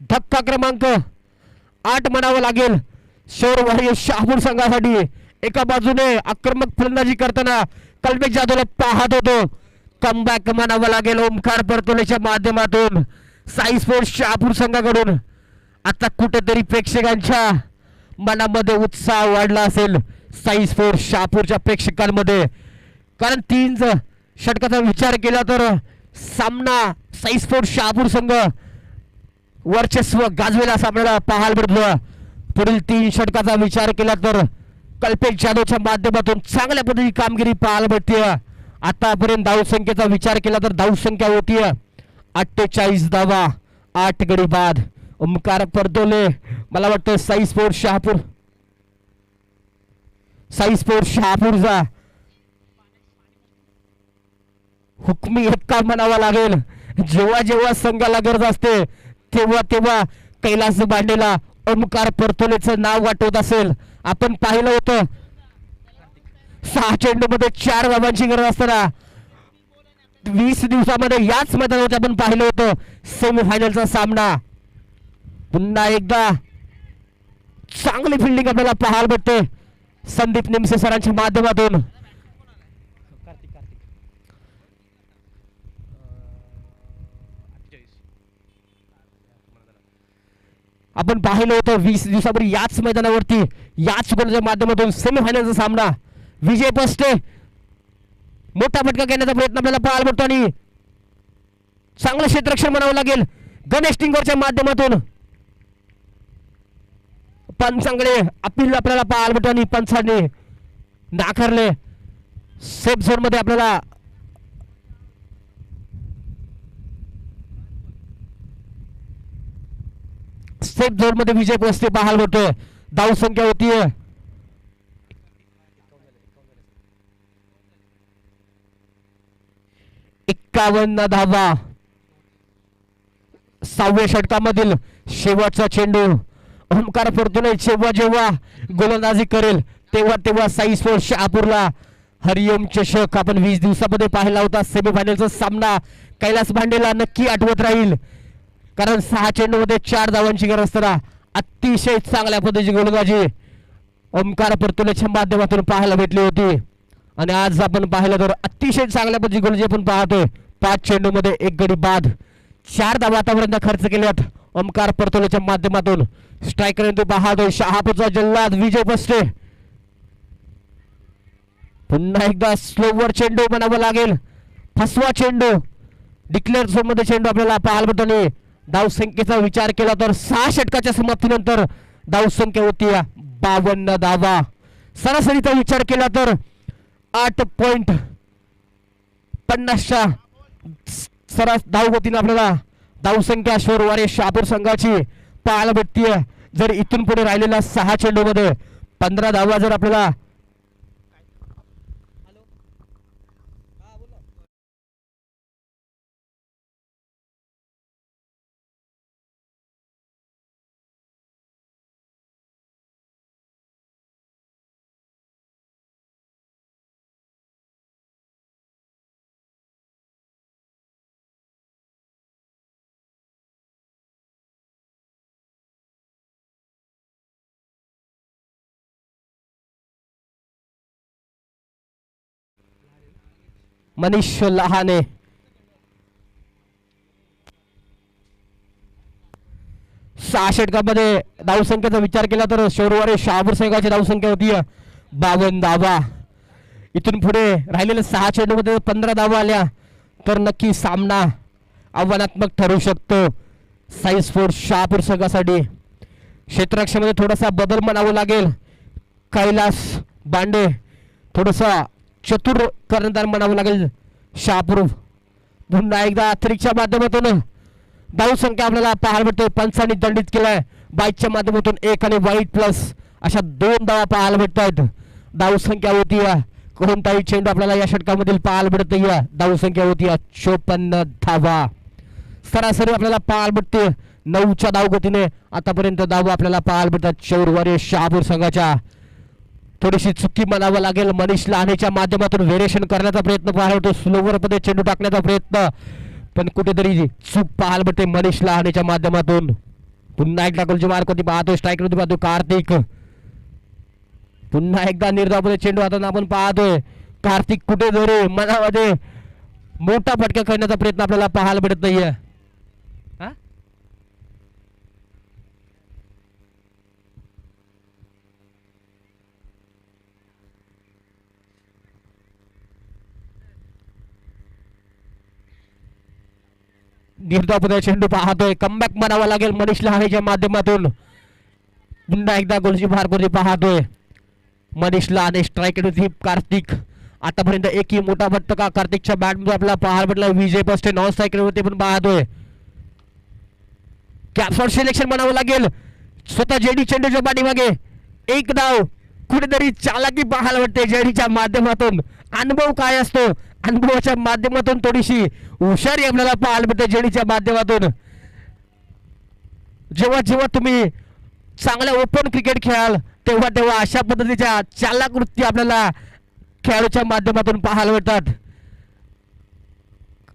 S1: धक्का क्रमांक 8 म्हणावं लागेल शौरवाडी शहापूर संघासाठी. एका बाजूने आक्रमक फलंदाजी करताना कल्पेश जाधवला पाहत होतो. कमबॅक म्हणावं लागेल ओमकार परतोलेच्या माध्यमातून साई स्पोर्ट्स शहापूर संघाकडून. आता कुठेतरी प्रेक्षकांच्या मनामध्ये उत्साह वाढला असेल साई स्पोर्ट्स शहापूरच्या प्रेक्षकांमध्ये, कारण 3 षटकाचा विचार केला तर सामना साई स्पोर्ट्स शहापूर संघ वर्चस्व गाजवेला आपल्याला पाहायला मिळतं. पुढील 3 षटकाचा विचार केला तर कल्पेश जाधवच्या माध्यमातून चांगल्या पद्धतीची कामगिरी पाहायला मिळते. आतापर्यंत धावसंख्येचा विचार केला तर धावसंख्या होती 48 धावा 8 गडी बाद. ओमकार परतोले मला वाटतं साई स्पोर्ट्स शहापूरचा हुकमी एक्का म्हणावा लागेल. जेव्हा जेव्हा संघाला गरज असते तेव्हा तेव्हा कैलास बांडेला ओमकार परतोलेचं नाव वाटवत असेल. आपण पाहिलं होतं 6 चेंडूमध्ये 4 धावांची गरज असताना 20 दिवसामध्ये याच मैदानावर आपण पाहिलं होतं सेमीफायनलचा सामना. पुन्हा एकदा चांगली फिल्डिंग आपल्याला पाहायला भेटते संदीप निमसे सरांच्या माध्यमातून. आपण पाहिलं होतं 20 दिवसापूर्वी याच मैदानावरती याच गोलच्या माध्यमातून सेमीफायनलचा सामना. विजय पस्टे मोठा फटका घेण्याचा प्रयत्न आपल्याला पाहायला मिळतो आणि चांगलं क्षेत्ररक्षण म्हणावं लागेल गणेश टिंगोरच्या माध्यमातून. पंचांकडे अपील आपल्याला पाहायला मिळतो आणि पंचांनी नाकारले. सेफ झोन मध्ये आपल्याला सेफ झोन मध्ये विजय पोस्टे पाहायला मिळतोय. धाव संख्या होती 51 धावा. 6व्या षटकामधील शेवटचा चेंडू ओमकार परतोले जेव्हा जेव्हा गोलंदाजी करेल तेव्हा तेव्हा साई स्पोर्ट्स शहापूरला हरिओम चषक आपण 20 दिवसामध्ये पाहिला होता. सेमीफायनलचा सामना कैलास भांडेला नक्की आठवत राहील, कारण 6 चेंडूमध्ये 4 धावांची गरज असताना अतिशय चांगल्या पद्धतीची गोलंदाजी ओमकार परतोलेच्या माध्यमातून पाहायला भेटली होती. आणि आज आपण पाहिलं तर अतिशय चांगल्या पद्धतीची गोलंदाजी आपण पाहतोय. 5 चेंडूमध्ये 1 गडी बाद. 4 धावा आतापर्यंत खर्च केल्यात ओमकार परतोलेच्या माध्यमातून. स्ट्रायकर तो पाहतोय शहापूरचा जल्लाद विजय पस्टे. पुन्हा एकदा स्लोवर चेंडू म्हणावं लागेल, फसवा चेंडू. डिक्लेअर झोन मध्ये चेंडू आपल्याला पाहायला मिळतो. धाव संख्येचा विचार केला तर 6 षटकाच्या समाप्तीनंतर धाव संख्या होती 52 धावा. सरासरीचा विचार केला तर 8.50च्या सरास धावगतीने आपल्याला धावसंख्या शौरवाडी शहापूर संघाची पाहायला भेटतीये. जर इथून पुढे राहिलेल्या 6 चेंडूमध्ये 15 धावा जर आपल्याला मनीष लहाने सहा षटकामध्ये धावसंख्येचा विचार केला तर शौरवाडी शहापूर संघाची धावसंख्या होती 52 धावा. इथून पुढे राहिलेल्या 6 चेंडूमध्ये 15 धावा आल्या तर नक्की सामना आव्हानात्मक ठरू शकतो साई स्पोर्ट्स शहापूर संघासाठी. क्षेत्ररक्षणामध्ये थोडासा बदल म्हणावं लागेल. कैलास बांडे थोडासा चतुर कर्णधार म्हणावं लागेल शहापूर. पुन्हा एकदा अतिरिक्तच्या माध्यमातून धावसंख्या आपल्याला पाहायला मिळते. पंचांनी दंडित केलाय बाईकच्या माध्यमातून 1 आणि वाईट प्लस अशा 2 धावा पाहायला मिळत आहेत. धावसंख्या होती कोणताही चेंडू आपल्याला या षटकामधील पाहायला मिळत नाही. धावसंख्या होती 54 धावा. सरासरी आपल्याला पाहायला मिळते 9च्या धावगतीने आतापर्यंत धाव आपल्याला पाहायला भेटतात शौरवारी शहापूर संघाच्या. थोडीशी चुकी म्हणावं लागेल. मनीष लहानेच्या माध्यमातून व्हेरिएशन करण्याचा प्रयत्न पाहायला होतो, स्लोवर मध्ये चेंडू टाकण्याचा प्रयत्न, पण कुठेतरी चूक पाहायला भेटते मनीष लहानेच्या माध्यमातून. पुन्हा एकदा गोलची मार्क होती पाहतो, स्ट्राईक होती पाहतो कार्तिक. पुन्हा एकदा निर्धावमध्ये चेंडू हाताने आपण पाहतोय. कार्तिक कुठेतरी मनामध्ये मोठा फटका करण्याचा प्रयत्न आपल्याला पाहायला भेटत नाहीये. निर्धावमध्ये चेंडू पाहतोय, कमबॅक म्हणावा लागेल मनीष लहानेच्या माध्यमातून. पुन्हा एकदा गोलची मार्क होती पाहतोय मनीष लहाने, स्ट्राईक होती कार्तिक. आतापर्यंत एकही मोठा फटका कार्तिकच्या बॅटमध्ये आपल्याला पाहायला भेटला. विजय पस्टे नॉन स्ट्रायकर होते पण पाहतोय. कॅप्सॉट सिलेक्शन म्हणावं लागेल स्वतः जेडी चेंडूच्या पाठीमागे. एक धाव, कुठेतरी चालाकी पाहायला भेटते जेडीच्या माध्यमातून. अनुभव काय असतो, अनुभवाच्या माध्यमातून थोडीशी हुशारी आपल्याला पाहायला भेटते जेडीच्या माध्यमातून. जेव्हा जेव्हा तुम्ही चांगल्या ओपन क्रिकेट खेळाल तेव्हा तेव्हा अशा पद्धतीच्या चालाक वृत्ती आपल्याला खेळाडूच्या माध्यमातून पाहायला भेटतात.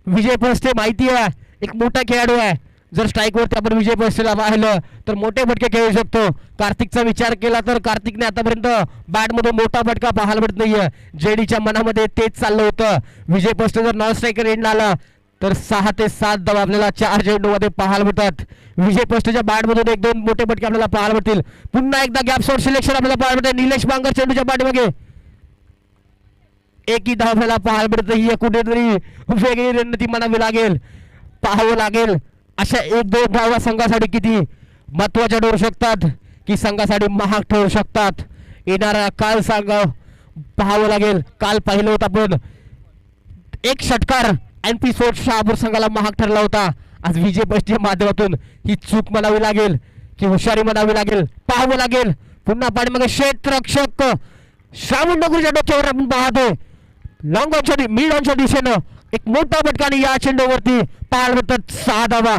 S1: विजय पस्टे माहिती आहे एक मोठा खेळाडू आहे. जर स्ट्राईक वरती आपण विजय पस्टेला पाहिलं तर मोठे फटके खेळू शकतो. कार्तिकचा विचार केला तर कार्तिकने आतापर्यंत बॅट मधून मोठा फटका पाहायला भेटत नाहीये. जेडीच्या मनामध्ये तेच चाललं होतं. विजय पस्टे जर नॉन स्ट्रायकर एंड आला तर 6 ते 7 धावा आपल्याला 4 चेंडू मध्ये पाहायला भेटतात. विजय पस्टेच्या बॅट मधून 1-2 मोठे फटके आपल्याला पाहायला भेटतील. पुन्हा एकदा गॅप शॉट सिलेक्शन आपल्याला पाहायला भेटते निलेश बांगर चेंडूच्या पाठीमागे. एकही धाव आपल्याला पाहायला भेटत ही कुठेतरी वेगळी रणनीती म्हणावी लागेल, पाहावं लागेल. अशा 1-2 धावा संघासाठी किती महत्वाच्या ठरू शकतात की संघासाठी महाग ठरू शकतात. येणारा काल सांगा पाहावं लागेल. काल पाहिलं होतं आपण एक षटकार एनपी स्पोर्ट्स शहापूर संघाला महाग ठरला होता. आज विजय पस्टेच्या माध्यमातून ही चूक म्हणावी लागेल की हुशारी म्हणावी लागेल, पाहावं लागेल. पुन्हा पाठीमागे क्षेत्ररक्षक श्रावण नगरच्या डोक्यावर आपण पाहतोय. लॉंग ऑनच्या मिड ऑनच्या दिशेनं एक मोठा फटका आणि या चेंडूवरती पाहायला भेटतात 6 धावा.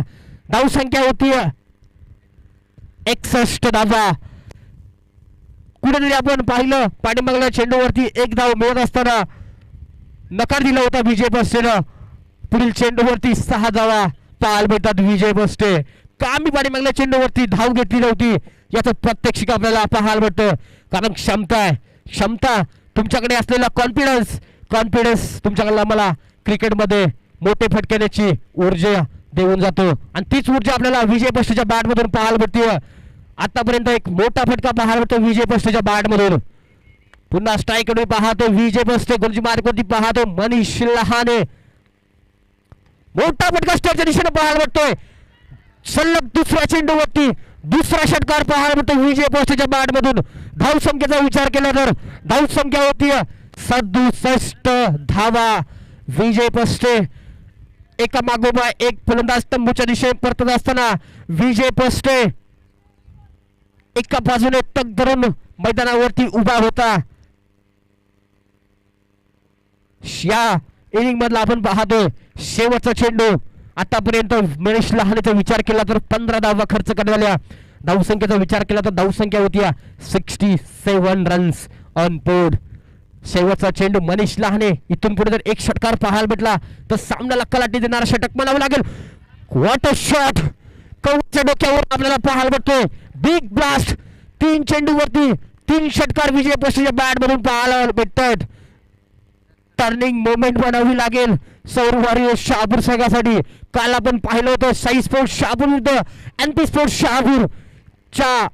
S1: धाव संख्या होती 61 धावा. कुठेतरी आपण पाहिलं पाठीमागल्या चेंडूवरती 1 धाव मिळत असताना नकार दिला होता विजय पस्टेनं. पुढील चेंडूवरती 6 धावा पाहायला भेटतात विजय पस्टे. का मी पाठीमागल्या चेंडूवरती धाव घेतली नव्हती याचं प्रत्यक्षिक आपल्याला पाहायला भेटतं. कारण क्षमता आहे, क्षमता तुमच्याकडे असलेला कॉन्फिडन्स तुमच्याकडे मला क्रिकेटमध्ये मोठे फटक्याची ऊर्जा देऊन जातो. आणि तीच ऊर्जा आपल्याला विजय पस्टेच्या बॅट मधून पाहायला भेटते. आतापर्यंत एक मोठा फटका पाहायला भेटतो विजय पस्टेच्या बॅट मधून. पुन्हा स्ट्राईक पाहतो विजय पस्टे, गोलची मार्कवरती पाहतो मनीष लहाने. मोठा फटका स्टेटच्या दिशेने पाहायला भेटतोय. सलग दुसऱ्या चेंडूवरती दुसरा षटकार पाहायला भेटतो विजय पस्टेच्या बॅट मधून. धाव संख्येचा विचार केला तर धाव संख्या होती 67 धावा. विजय पस्टे एका मागोमा एक फलंदाज तंबूच्या दिशेने परतत असताना विजय पस्टे एका बाजूने तग धरून मैदानावरती उभा होता. या इनिंग मधला आपण पाहतोय शेवटचा चेंडू. आतापर्यंत मनीष लहानेचा विचार केला तर 15 धावा खर्च करण्यात आल्या. धावसंख्येचा विचार केला तर धावसंख्या होती 67 रन्स ऑन बोर्ड. शेवटचा चेंडू मनीष लहाने. इथून पुढे जर एक षटकार पाहायला भेटला तर सामन्याला कलाटी देणारा षटक म्हणावं लागेल. व्हॉट अ शॉट, कवच्या डोक्यावर आपल्याला पाहायला भेटतोय. बिग ब्लास्ट, 3 चेंडूवरती 3 षटकार विजय पस्टेच्या बॅट मधून पाहायला भेटतात. टर्निंग मोमेंट बनावी लागेल सौरवारी शहापूर संघासाठी. काल आपण पाहिलं होतं साई स्पोर्ट्स शहापूर विरुद्ध एनपी स्पोर्ट्स शहापूर च्या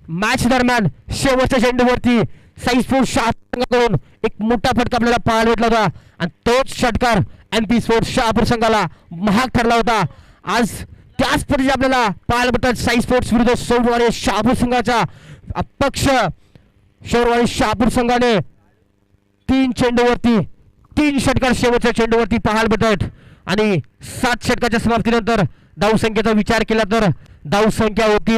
S1: मॅच दरम्यान शेवटच्या चेंडूवरती साई स्पोर्ट्स शहापूर एक मोठा फटका आपल्याला पाहायला भेटला होता आणि तोच षटकार एनपी स्पोर्ट्स शहापूर संघाला महाग ठरला होता. आज त्याच पद्धतीने आपल्याला पाहायला भेटतात साई स्पोर्ट्स विरुद्ध सौरवारी शहापूर संघाचा अपक्ष. सौरवारी शहापूर संघाने 3 चेंडूवरती 3 षटकार शेवटच्या चेंडूवरती पाहायला भेटतात. आणि 7 षटकाच्या समाप्तीनंतर धावसंख्येचा विचार केला तर धावसंख्या होती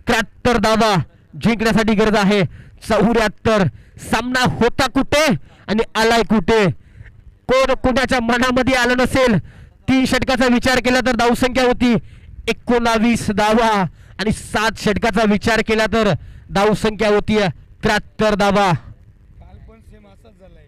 S1: 73 धावा. जिंकण्यासाठी गरज आहे 74. सामना होता कुठे आणि आलाय कुठे. कोण कोणाच्या मनामध्ये आलं नसेल 3 षटकाचा विचार केला तर धावसंख्या होती 19 धावा आणि 7 षटकाचा विचार केला तर धावसंख्या होती 73 धावा.
S2: काल पण सेम असाच झालाय.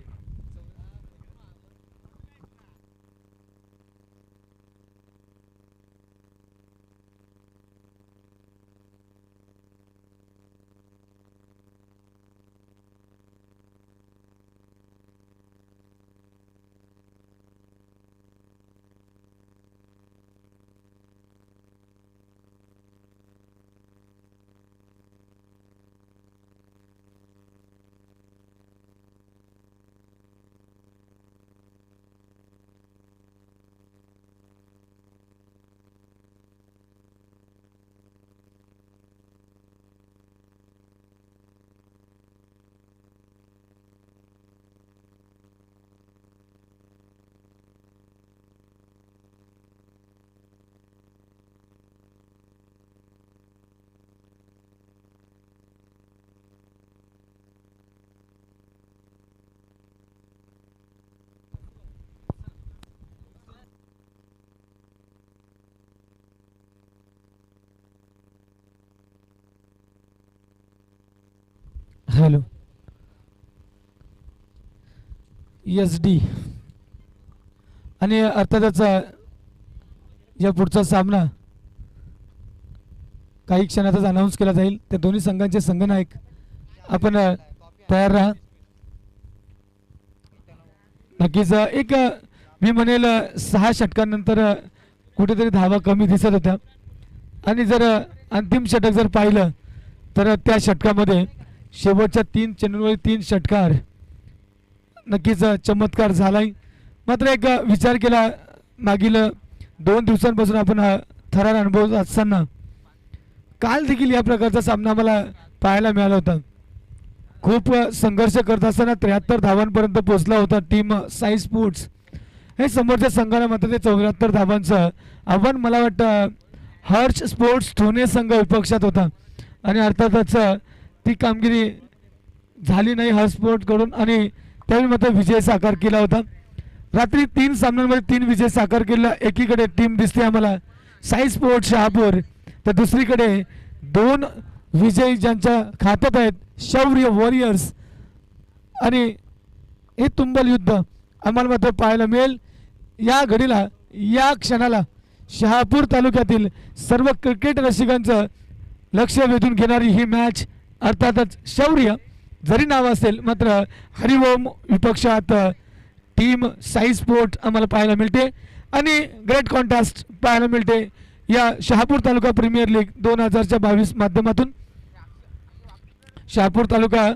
S3: हॅलो एस डी आणि अर्थातच या पुढचा सामना काही क्षणातच अनाऊन्स केला जाईल. त्या दोन्ही संघांचे संघनायक आपण तयार राहा. नक्कीच एक मी म्हणेल 6 षटकांनंतर कुठेतरी धावा कमी दिसत होत्या आणि जर अंतिम षटक जर पाहिलं तर त्या षटकामध्ये शेवटच्या 3 चेंडूंवर 3 षटकार नक्कीच चमत्कार झालाय. मात्र एक विचार केला मागील 2 दिवसांपासून आपण हा थरार अनुभव असताना काल देखील या प्रकारचा सामना मला पाहायला मिळाला होता. खूप संघर्ष करत असताना 73 धावांपर्यंत पोहोचला होता टीम साई स्पोर्ट्स. हे समोरच्या संघाला मात्र ते 74 धावांचं आव्हान मला वाटतं हर्ष स्पोर्ट्स ठोणे संघ विपक्षात होता आणि अर्थातच ती कामगिरी झाली नाही हर्ष स्पोर्ट्सकडून आणि त्यावेळी मात्र विजय साकार केला होता. रात्री 3 सामन्यांमध्ये 3 विजय साकार केला. एकीकडे टीम दिसते आम्हाला साई स्पोर्ट्स शहापूर तर दुसरीकडे 2 विजय ज्यांच्या खात्यात आहेत शौर्य वॉरियर्स आणि हे तुंबल युद्ध आम्हाला मात्र पाहायला मिळेल. या घडीला या क्षणाला शहापूर तालुक्यातील सर्व क्रिकेट रसिकांचं लक्ष वेधून घेणारी ही मॅच. अर्थातच शौर्य जरी नाव असेल मात्र हरिओम विपक्षात टीम साई स्पोर्ट आम्हाला पाहायला मिळते आणि ग्रेट कॉन्टेस्ट पाहायला मिळते या शहापूर तालुका प्रीमियर लीग 2022 माध्यमातून. शहापूर तालुका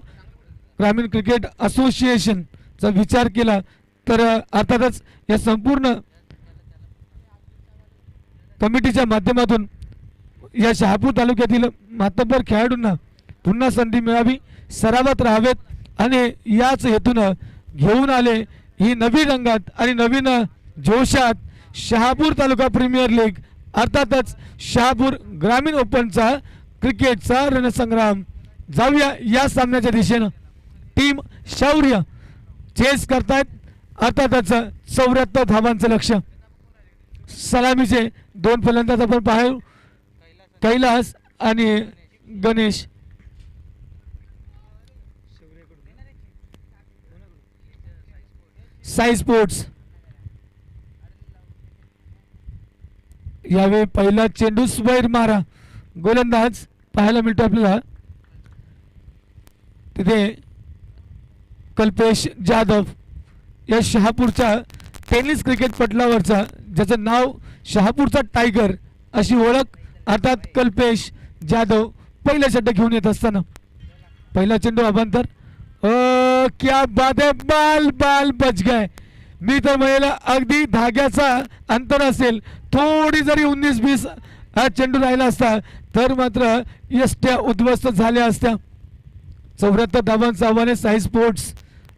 S3: ग्रामीण क्रिकेट असोसिएशनचा विचार केला तर अर्थातच या संपूर्ण कमिटीच्या माध्यमातून या शहापूर तालुक्यातील मातब्बर खेळाडूंना पुन्हा संधी मिळावी, सरावात राहावेत आणि याच हेतून घेऊन आले ही नवीन रंगात आणि नवीन जोशात शहापूर तालुका प्रीमियर लीग अर्थातच शहापूर ग्रामीण ओपनचा क्रिकेटचा रणसंग्राम. जाऊया या सामन्याच्या दिशेनं. टीम शौर्य चेस करतायत अर्थातच 74 धावांचं लक्ष्य. सलामीचे 2 फलंदाज आपण पाहू कैलास आणि गणेश. साई स्पोर्ट्स यावेळी पहिला चेंडू स्वैर मारा गोलंदाज पाहायला मिळतो आपल्याला तिथे कल्पेश जाधव या शहापूरच्या टेनिस क्रिकेट पटलावरचा ज्याचं नाव शहापूरचा टायगर अशी ओळख अर्थात कल्पेश जाधव पहिला षटक घेऊन येत असताना पहिला चेंडू अभांतर. क्या बात है, बाल बाल बच गए. मी तर म्हणाला अगदी धाग्याचा अंतर असेल थोडी जरी 19-20 हा चेंडू राहिला असता तर मात्र यष्ट्या उद्ध्वस्त झाल्या असत्या. 74 धावांचं आव्हान आहे साई स्पोर्ट्स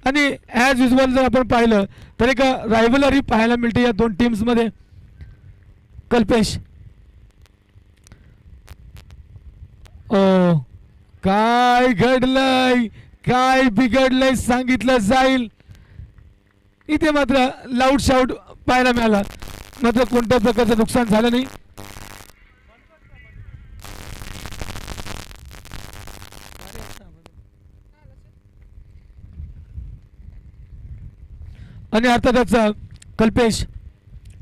S3: आणि ॲज युजल जर आपण पाहिलं तर एक रायव्हलरी पाहायला मिळते या 2 टीम्समध्ये. कल्पेश काय घडलंय काय बिघडलंय सांगितलं जाईल. इथे मात्र लाऊड शाऊट पाहायला मिळाला. मात्र कोणत्या प्रकारचं नुकसान झालं नाही. आणि अर्थातच कल्पेश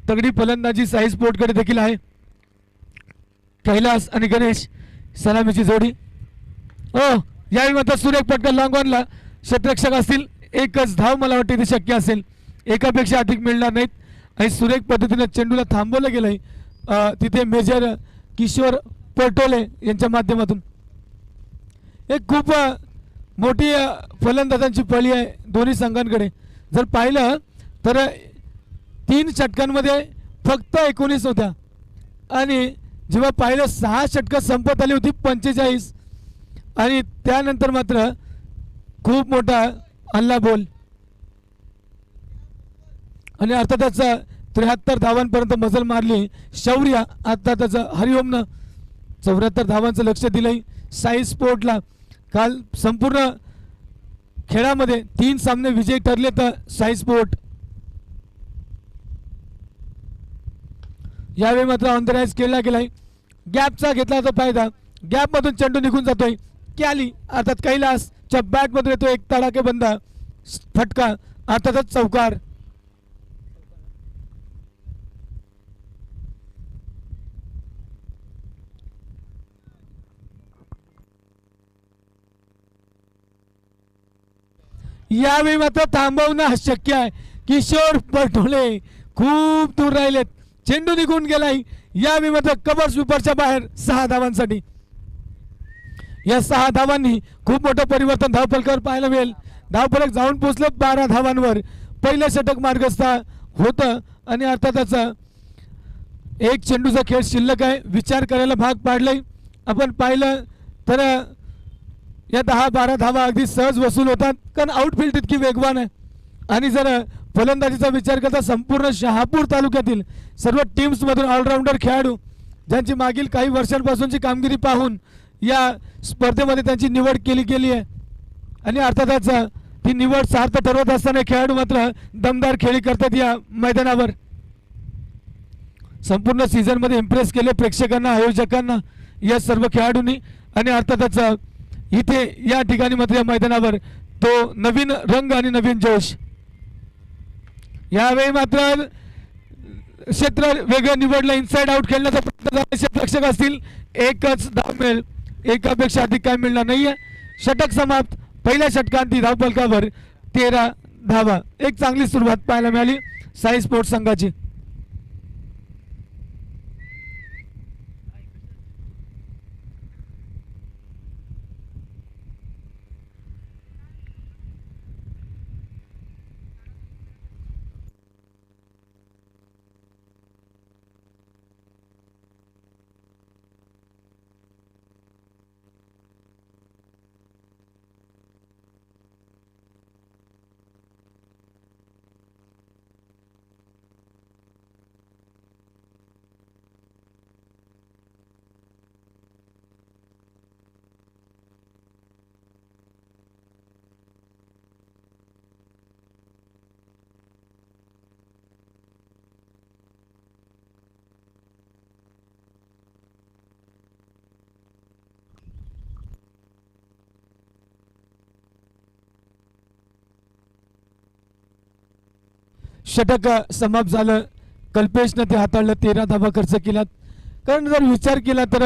S3: तगडी फलंदाजी साई स्पोर्टकडे देखील आहे. कैलास आणि गणेश सलामीची जोडी. यावेळी मात्र सुरेख पटका लॉंगॉनला क्षेत्ररक्षक असतील. एकच धाव मला वाटते ते शक्य असेल, एकापेक्षा अधिक मिळणार नाहीत. आणि सुरेख पद्धतीने चेंडूला थांबवलं गेलंय तिथे मेजर किशोर पटोले यांच्या माध्यमातून. एक खूप मोठी फलंदाजांची पळी आहे दोन्ही संघांकडे. जर पाहिलं तर 3 षटकांमध्ये फक्त 19 होत्या आणि जेव्हा पाहिलं 6 षटकं संपत आली होती 45 आणि त्यानंतर मात्र खूप मोठा हल्ला बोल. आणि अर्थातच 73 धावांपर्यंत मजल मारली शौर्य. अर्थातच हरिओमनं 74 धावांचं लक्ष दिलंय साई स्पोर्टला. काल संपूर्ण खेळामध्ये 3 सामने विजयी ठरले तर साई स्पोर्ट. यावेळी मात्र ऑन द राईज खेळला गेलाय. गॅपचा घेतला तो फायदा. गॅपमधून चेंडू निघून जातोय. कॅली अर्थात कैलासच्या बॅटमधून येतो एक तडाखेबंद फटका. अर्थातच चौकार. यावेळी मात्र थांबवणं शक्य आहे. किशोर पटोले खूप दूर राहिलेत. चेंडू निघून गेलाय. यावेळी मात्र कव्हर स्वीपरच्या बाहेर 6 धावांसाठी. या 6 धावांनी खूप मोठं परिवर्तन धावफलकावर पाहायला मिळेल. धावफलक जाऊन पोहोचलं 12 धावांवर. पहिलं षटक मार्गस्थ होतं आणि अर्थातच एक चेंडूचा खेळ शिल्लक आहे. विचार करायला भाग पाडलाय. आपण पाहिलं तर या 10-12 धावा अगदी सहज वसूल होतात कारण आउटफील्ड इतकी वेगवान आहे. आणि जर फलंदाजीचा विचार करता संपूर्ण शहापूर तालुक्यातील सर्व टीम्समधून ऑलराऊंडर खेळाडू ज्यांची मागील काही वर्षांपासूनची कामगिरी पाहून या स्पर्धेमध्ये त्यांची निवड केली गेली आहे. आणि अर्थातच ती निवड सार्थ ठरवत असताना खेळाडू मात्र दमदार खेळी करतात या मैदानावर. संपूर्ण सीझनमध्ये इम्प्रेस केले प्रेक्षकांना, आयोजकांना या सर्व खेळाडूंनी. आणि अर्थातच इथे या ठिकाणी मात्र या मैदानावर तो नवीन रंग आणि नवीन जोश. यावेळी मात्र क्षेत्र वेगळं निवडलं. इनसाइड आउट खेळण्याचा प्रयत्न क्षेत्ररक्षक असतील. एकच धाव मिळेल, एकापेक्षा अधिक काय मिळणार नाहीये. षटक समाप्त. पहिल्या षटकांती धावफलकावर 13 धावा. एक चांगली सुरुवात पाहायला मिळाली साई स्पोर्ट्स संघाची. षटक समाप्त झालं. कल्पेशनं ते हाताळलं. 13 धावा खर्च केल्यात. कारण जर विचार केला तर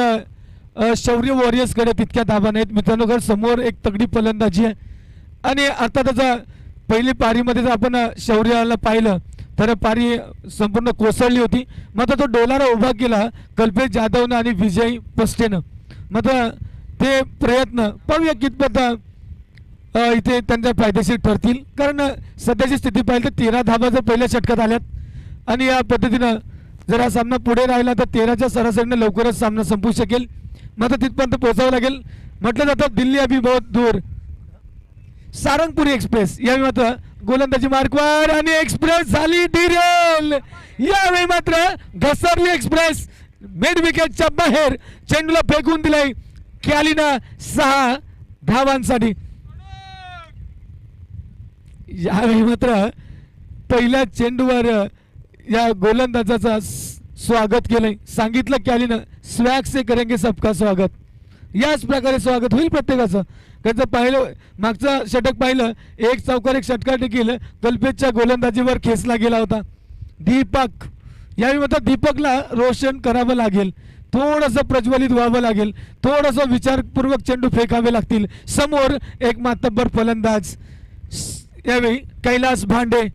S3: शौर्य वॉरियर्सकडे तितक्या धावा नाहीत मित्रांनो. कारण समोर एक तगडी फलंदाजी आहे. आणि अर्थातच पहिली पारीमध्ये जर आपण शौर्याला पाहिलं तर पारी संपूर्ण कोसळली होती. मात्र तो डोलारा उभा केला कल्पेश जाधवनं आणि विजय पस्टेनं. मात्र ते प्रयत्न पाहूया कितपत इथे त्यांच्या फायदेशीर ठरतील. कारण सध्याची स्थिती पाहिली तर 13 धावा जर पहिल्या षटकात आल्यात आणि या पद्धतीनं जर हा सामना पुढे राहिला तर 13च्या सरासरीनं लवकरच सामना संपू शकेल. मात्र तिथपर्यंत पोहोचावं लागेल. म्हटलं जातं दिल्ली अभी बहुत दूर. सारंगपुरी एक्सप्रेस यावेळी मात्र गोलंदाजी मार्कवर आणि एक्सप्रेस झाली डिरेल. यावेळी मात्र घसरली एक्सप्रेस. मिड विकेटच्या बाहेर चेंडूला फेकून दिलाय कॅलीना 6 धावांसाठी. यावेळी मात्र पहिल्या चेंडूवर या गोलंदाजाचा स्वागत केलंय. सांगितलं कॅलीनं स्वॅग से करेंगे सबका स्वागत. याच प्रकारे स्वागत होईल प्रत्येकाचं. त्याचं पाहिलं मागचं षटक पाहिलं, एक चौकार एक षटकार देखील कल्पेशच्या गोलंदाजीवर खेचला गेला होता. दीपक यावेळी मात्र दीपकला रोशन करावं लागेल, थोडंसं प्रज्वलित व्हावं लागेल, थोडंसं विचारपूर्वक चेंडू फेकावे लागतील. समोर एक मातब्बर फलंदाज यावेळी कैलास भांडे.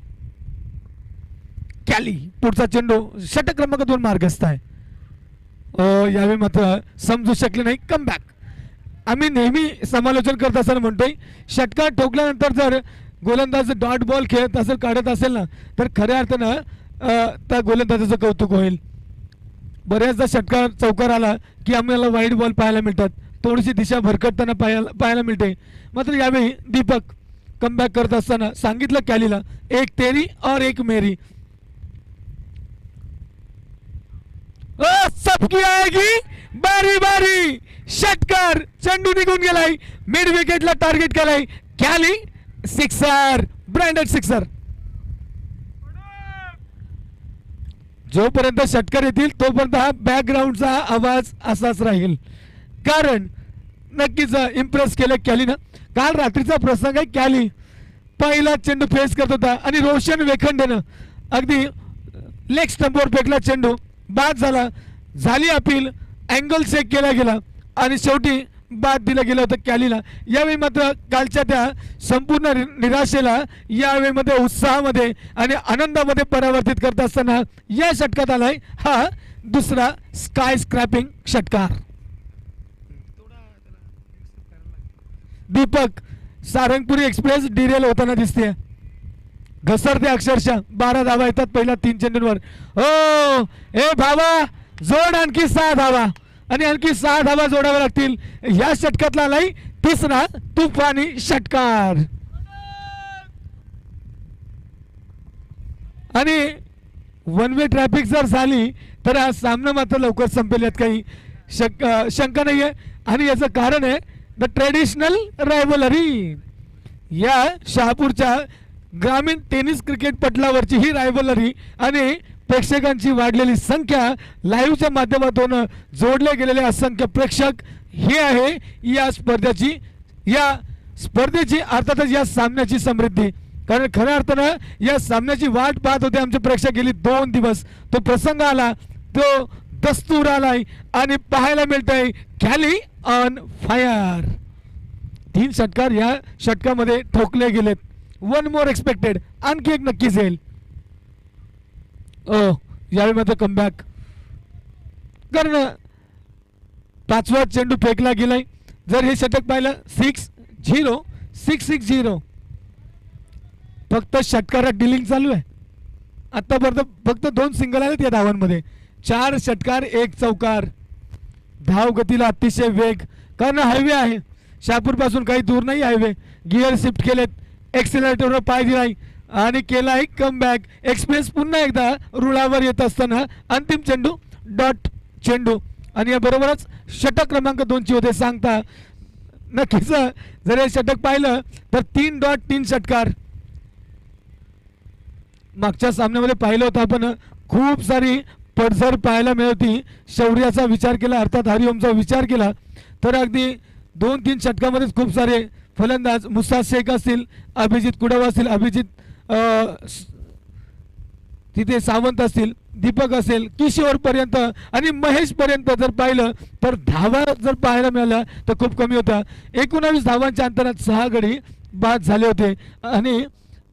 S3: कॅली पुढचा चेंडू षटक क्रमांक 2 मार्गस्थ आहे. यावेळी मात्र समजू शकले नाही. कमबॅक. आम्ही नेहमी समालोचन करत असताना म्हणतोय, षटकार ठोकल्यानंतर जर गोलंदाज डॉट बॉल खेळत असेल, काढत असेल ना, तर खऱ्या अर्थानं त्या गोलंदाजाचं कौतुक होईल. बऱ्याचदा षटकार चौकार आला की आम्हाला वाईड बॉल पाहायला मिळतात, थोडीशी दिशा भरकटताना पाहायला मिळते. मात्र यावेळी दीपक कमबॅक करत असताना सांगितलं कॅलीला, एक तेरी और एक मेरी. सबकी आएगी बारी बारी. षटकार, चेंडू निघून गेलाय, मिड विकेटला टार्गेट केलाय. कॅली सिक्सर, ब्रँडेड सिक्सर. जोपर्यंत षटकार येतील तोपर्यंत हा बॅकग्राऊंडचा आवाज असाच राहील, कारण नक्कीच इम्प्रेस केलं कॅलीनं. काल रात्रीचा प्रसंग आहे. कॅली पहिला चेंडू फेस करत होता आणि रोशन वेखंडेनं अगदी लेग स्टंपवर फेकला चेंडू, बाद झाला. झाली अपील, अँगल चेक केला गेला आणि शेवटी बाद दिलं गेलं होतं कॅलीला. यावेळी मात्र कालच्या त्या संपूर्ण निराशेला यावेळीमध्ये उत्साहामध्ये आणि आनंदामध्ये परावर्तित करत असताना या षटकात आलाय हा दुसरा स्काय स्क्रॅपिंग षटकार. दीपक सारंगपुरी एक्सप्रेस डिरेल होताना दिसते, घसरते अक्षरशः. 12 धावा येतात पहिल्या 3 चेंडूंवर. ओ ए भावा, जोड आणखी 6 धावा आणि आणखी 6 धावा जोडाव्या लागतील. या षटकातला आलाय तिसरा तुफानी षटकार. आणि वन वे ट्रॅफिक जर झाली तर हा सामना मात्र लवकर संपेल, यात काही शंका नाही आहे. आणि याचं कारण आहे द ट्रेडिशनल रायव्हलरी. या शहापूरच्या ग्रामीण टेनिस क्रिकेट पटलावरची ही रायव्हलरी आणि प्रेक्षकांची वाढलेली संख्या, लाईव्हच्या माध्यमातून जोडले गेलेले असंख्य प्रेक्षक, हे आहे या स्पर्धेची अर्थातच या सामन्याची समृद्धी. कारण खऱ्या अर्थानं या सामन्याची वाट पाहत होते आमचे प्रेक्षक गेली 2 दिवस. तो प्रसंग आला, तो दस्तूर आलाय आणि पाहायला मिळतंय कॅली ऑन फायर. 3 षटकार या षटकामध्ये ठोकले गेलेत. 1 मोर एक्सपेक्टेड, आणखी एक नक्कीच येईल. यावेळी मात्र कमबॅक, कारण 5वा चेंडू फेकला गेलाय. जर हे षटक पाहिलं 6-0, 6-6-0, फक्त षटकारात डिलिंग चालू आहे. आतापर्यंत फक्त 2 सिंगल आहेत या धावांमध्ये. 4 षटकार 1 चौकार. धाव गतीला अतिशय वेग, कारण हायवे आहे, शहापूर पासून काही दूर नाही हायवे. गिअर शिफ्ट केलेत, एक्सेलरेटरवर पाय दिलाय आणि केलाय कमबॅक. एक्सप्रेस पुन्हा एकदा रुळावर येत असताना अंतिम चेंडू डॉट चेंडू. आणि याबरोबरच षटक क्रमांक 2 ची होते सांगता. नक्कीच जर हे षटक पाहिलं तर 3.3 षटकार. मागच्या सामन्यामध्ये पाहिलं होतं आपण, खूप सारी पडझड पाहायला मिळती. शौर्याचा विचार केला, अर्थात हरिओमचा विचार केला तर अगदी 2-3 षटकामध्येच खूप सारे फलंदाज, मुसा शेख असतील, अभिजित कुडव असतील, अभिजित तिथे सावंत असतील, दीपक असेल, किशोर पर्यंत आणि महेश पर्यंत जर पाहिलं तर धावा जर पाहायला मिळाल्या तर खूप कमी होता. 19 धावांच्या अंतरात 6 गडी बाद झाले होते. आणि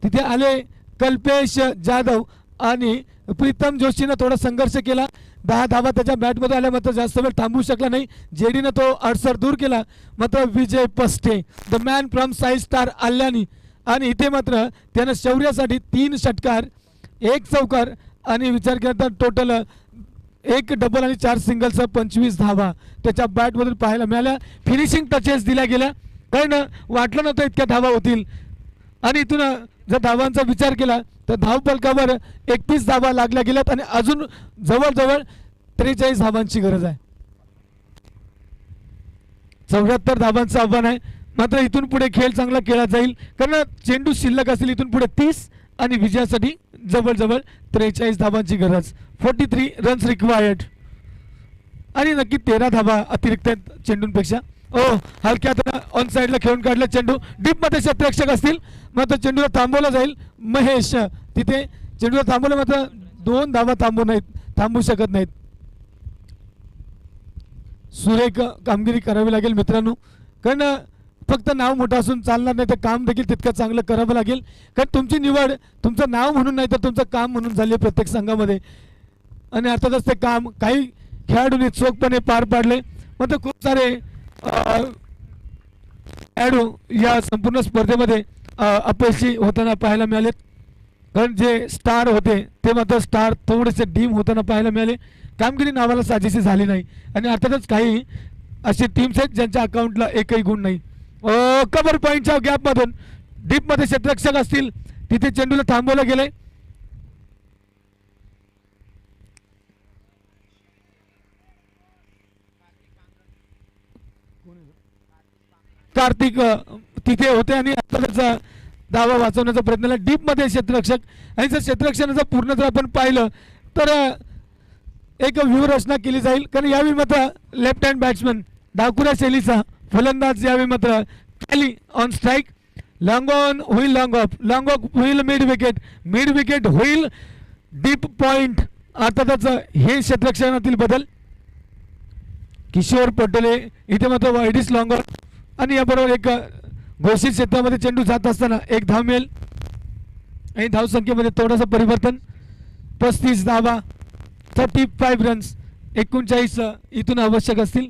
S3: तिथे आले कल्पेश जाधव आणि प्रीतम जोशीनं थोडा संघर्ष केला. 10 धावा त्याच्या बॅटमध्ये आल्या, मात्र जास्त वेळ थांबू शकला नाही. जेडीनं तो अडसर दूर केला. मात्र Vijay Paste, the man from Sai star आल्यानी, आणि इथे मात्र त्यानं शौर्यासाठी 3 षटकार 1 चौकार आणि विचार केला तर टोटल 1 डबल आणि 4 सिंगलसह 25 धावा त्याच्या बॅटमधून पाहायला मिळाल्या. फिनिशिंग टचेस दिल्या गेल्या, कारण वाटलं नव्हतं इतक्या धावा होतील. आणि इथून जर धावांचा विचार केला तर धावफलकावर 31 धावा लागल्या गेल्यात आणि अजून जवळजवळ 43 धावांची गरज आहे. 74 धावांचं आव्हान आहे. मात्र इथून पुढे खेळ चांगला खेळला जाईल, कारण चेंडू शिल्लक असेल. इथून पुढे 30 आणि विजयासाठी जवळजवळ 43 धावांची गरज. 43 रन्स रिक्वायर्ड. आणि नक्की 13 धावा अतिरिक्त आहेत चेंडूंपेक्षा. हलक्यात ऑन साईडला खेळून काढला चेंडू. डीपमध्ये क्षेत्ररक्षक असतील मात्र चेंडूला थांबवलं जाईल. महेश तिथे चेंडूला थांबवलं मात्र 2 धावा थांबू शकत नाहीत. सुरेख कामगिरी करावी लागेल मित्रांनो, कारण फक्त नाव मोठं असून चालणार नाही, तर काम देखील तितकं चांगलं करावं लागेल. कारण तुमची निवड तुमचं नाव म्हणून नाही तर तुमचं काम म्हणून झाली आहे प्रत्येक संघामध्ये. आणि अर्थातच ते काम काही खेळाडूंनी चोखपणे पार पाडले. मात्र खूप सारे खेळाडू या संपूर्ण स्पर्धेमध्ये अपयशी होताना पाहायला मिळालेत. कारण जे स्टार होते ते मात्र स्टार थोडेसे डीम होताना पाहायला मिळाले. कामगिरी नावाला साजेशी झाली नाही. आणि अर्थातच काही असे टीम्स आहेत ज्यांच्या अकाउंटला एकही गुण नाही. कव्हर पॉईंटच्या गॅपमधून डीपमध्ये क्षेत्ररक्षक असतील तिथे चेंडूला थांबवलं गेलंय. कार्तिक तिथे होते आणि अर्थातच धावा वाचवण्याचा प्रयत्न केला. डीपमध्ये क्षेत्ररक्षक आणि जर क्षेत्ररक्षणाचं पूर्ण जर आपण पाहिलं तर एक व्यूहरचना केली जाईल. कारण यावेळी मात्र लेफ्ट हँड बॅट्समन डाकुरा शैलीचा फलंदाज यावेळी मात्र कॅली ऑन स्ट्राईक. लॉंग ऑन होईल लॉंग ऑफ होईल मिड विकेट होईल डीप पॉइंट. अर्थातच हे क्षेत्ररक्षणातील बदल. किशोर पटेले इथे मात्र वाईडिस लॉंग ऑन आणि याबरोबर एक घोषित क्षेत्रामध्ये चेंडू जात असताना एक धाव मिळेल. आणि धावसंख्येमध्ये थोडंसं परिवर्तन. 35 धावा 35 रन्स 39 इथून आवश्यक असतील.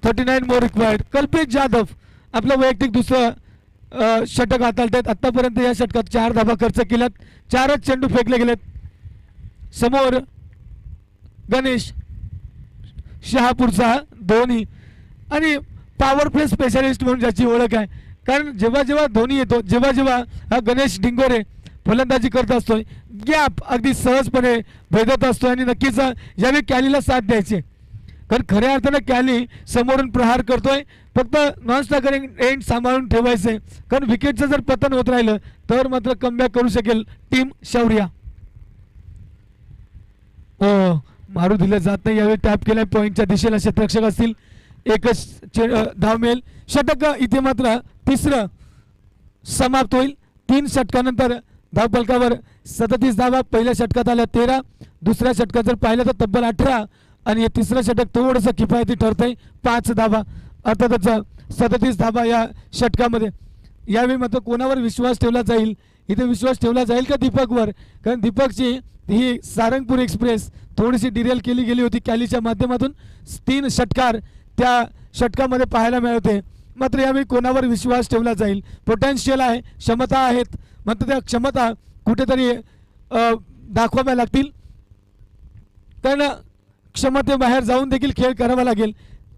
S3: 39 मोर रिक्वायर्ड. कल्पेश जाधव आपलं वैयक्तिक दुसरं षटक हाताळत आहेत. आतापर्यंत या षटकात 4 धावा खर्च केल्यात. 4च चेंडू फेकले गेलेत. समोर गणेश शहापूरचा धोनी आणि पॉवर प्ले स्पेशलिस्ट म्हणून ज्याची ओळख आहे. कारण जेव्हा जेव्हा धोनी येतो जेव्हा हा गणेश डिंगोरे फलंदाजी करत असतोय गॅप अगदी सहजपणे भेदत असतोय. आणि नक्कीच यावेळी कॅलीला साथ द्यायची. कारण खऱ्या अर्थानं कॅली समोरून प्रहार करतोय. फक्त नॉन स्ट्रायकर एंड सांभाळून ठेवायचे. कारण विकेटचं जर पतन होत राहिलं तर मात्र कमबॅक करू शकेल टीम शौर्या. मारू दिलं जात नाही. यावेळी टॅप केलाय पॉईंटच्या दिशेला. क्षेत्ररक्षक असतील. एकच धाव मिळेल. षटक इथे मात्र तिसरं समाप्त होईल. 3 षटकानंतर धावफलकावर 37 धावा. पहिल्या षटकात आल्या 13. दुसऱ्या षटकात जर पाहिलं तर तब्बल 18. आणि हे तिसरं षटक थोडंसं किफायती ठरतंय 5 धावा. अर्थातच 37 धावा या षटकामध्ये. यावेळी मात्र कोणावर विश्वास ठेवला जाईल. इथे विश्वास ठेवला जाईल का दीपकवर. कारण दीपकची ही सारंगपूर एक्सप्रेस थोडीशी डिरेल केली गेली होती कॅलीच्या माध्यमातून. 3 षटकार त्या षटकामध्ये पाहायला मिळते. मात्र यावेळी कोणावर विश्वास ठेवला जाईल. पोटेन्शियल आहे, क्षमता आहेत, मात्र त्या क्षमता कुठेतरी दाखवाव्या लागतील. कारण क्षमतेबाहेर जाऊन देखील खेळ करावा लागेल.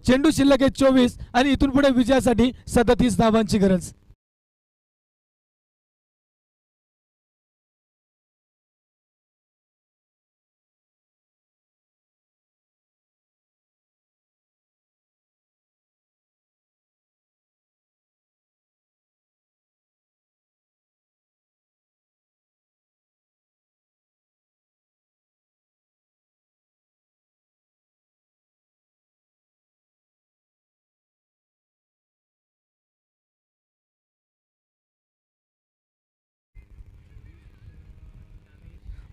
S3: चेंडू शिल्लक आहे 24 आणि इथून पुढे विजयासाठी 37 धावांची गरज.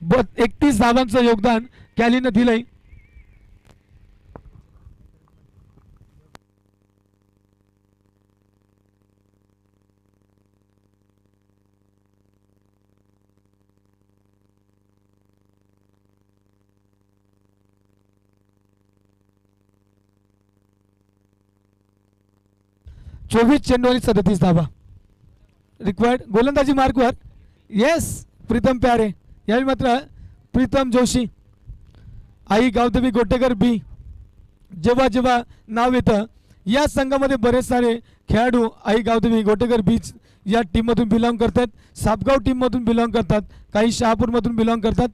S3: बस 31 धावांचं योगदान कॅलीनं दिलंय. चोवीस चेंडू आणि 37 धावा रिक्वायर्ड. गोलंदाजी मार्कवर येस प्रीतम प्यारे. यावेळी मात्र प्रीतम जोशी आई गावदेवी गोटेकर बी जेव्हा जेव्हा नाव येतं या संघामध्ये बरेच सारे खेळाडू आई गावदेवी गोटेकर बीच या टीममधून बिलॉंग करतात. सापगाव टीममधून बिलॉंग करतात. काही शहापूरमधून बिलॉंग करतात.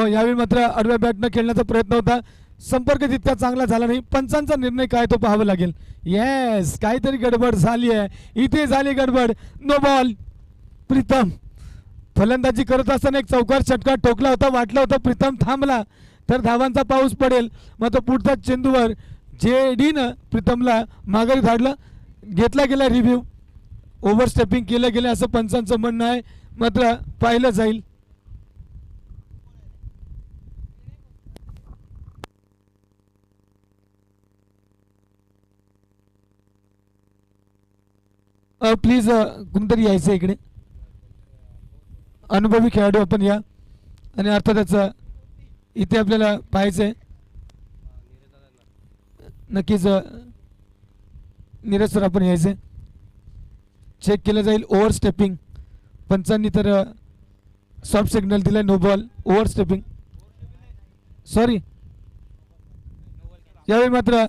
S3: यावेळी मात्र आडव्या बॅटनं खेळण्याचा प्रयत्न होता. संपर्क तितका चांगला झाला नाही. पंचांचा निर्णय काय तो पाहावा लागेल. येस काहीतरी गडबड झाली आहे. इथे झाली गडबड. No ball. प्रीतम फलंदाजी करत असताना एक चौकार षटकार ठोकला होता, वाटलं होतं प्रीतम थांबला तर धावांचा पाऊस पडेल, मात्र पुढच्या चेंडूवर जेडीनं प्रीतमला माघारी धाडलं. घेतला गेला रिव्ह्यू, ओव्हरस्टेपिंग केलं गेलं असं पंचांचं म्हणणं आहे, मात्र पाहिलं जाईल. प्लीज कोणतरी यायचं इकडे, अनुभवी खेळाडू आपण या. आणि अर्थातच इथे आपल्याला पाहायचं आहे नक्कीच नीरज सर आपण यायचं आहे. चेक केलं जाईल ओव्हर स्टेपिंग, पंचांनी तर सॉफ्ट सिग्नल दिलाय no ball. Overstepping sorry, यावेळी मात्र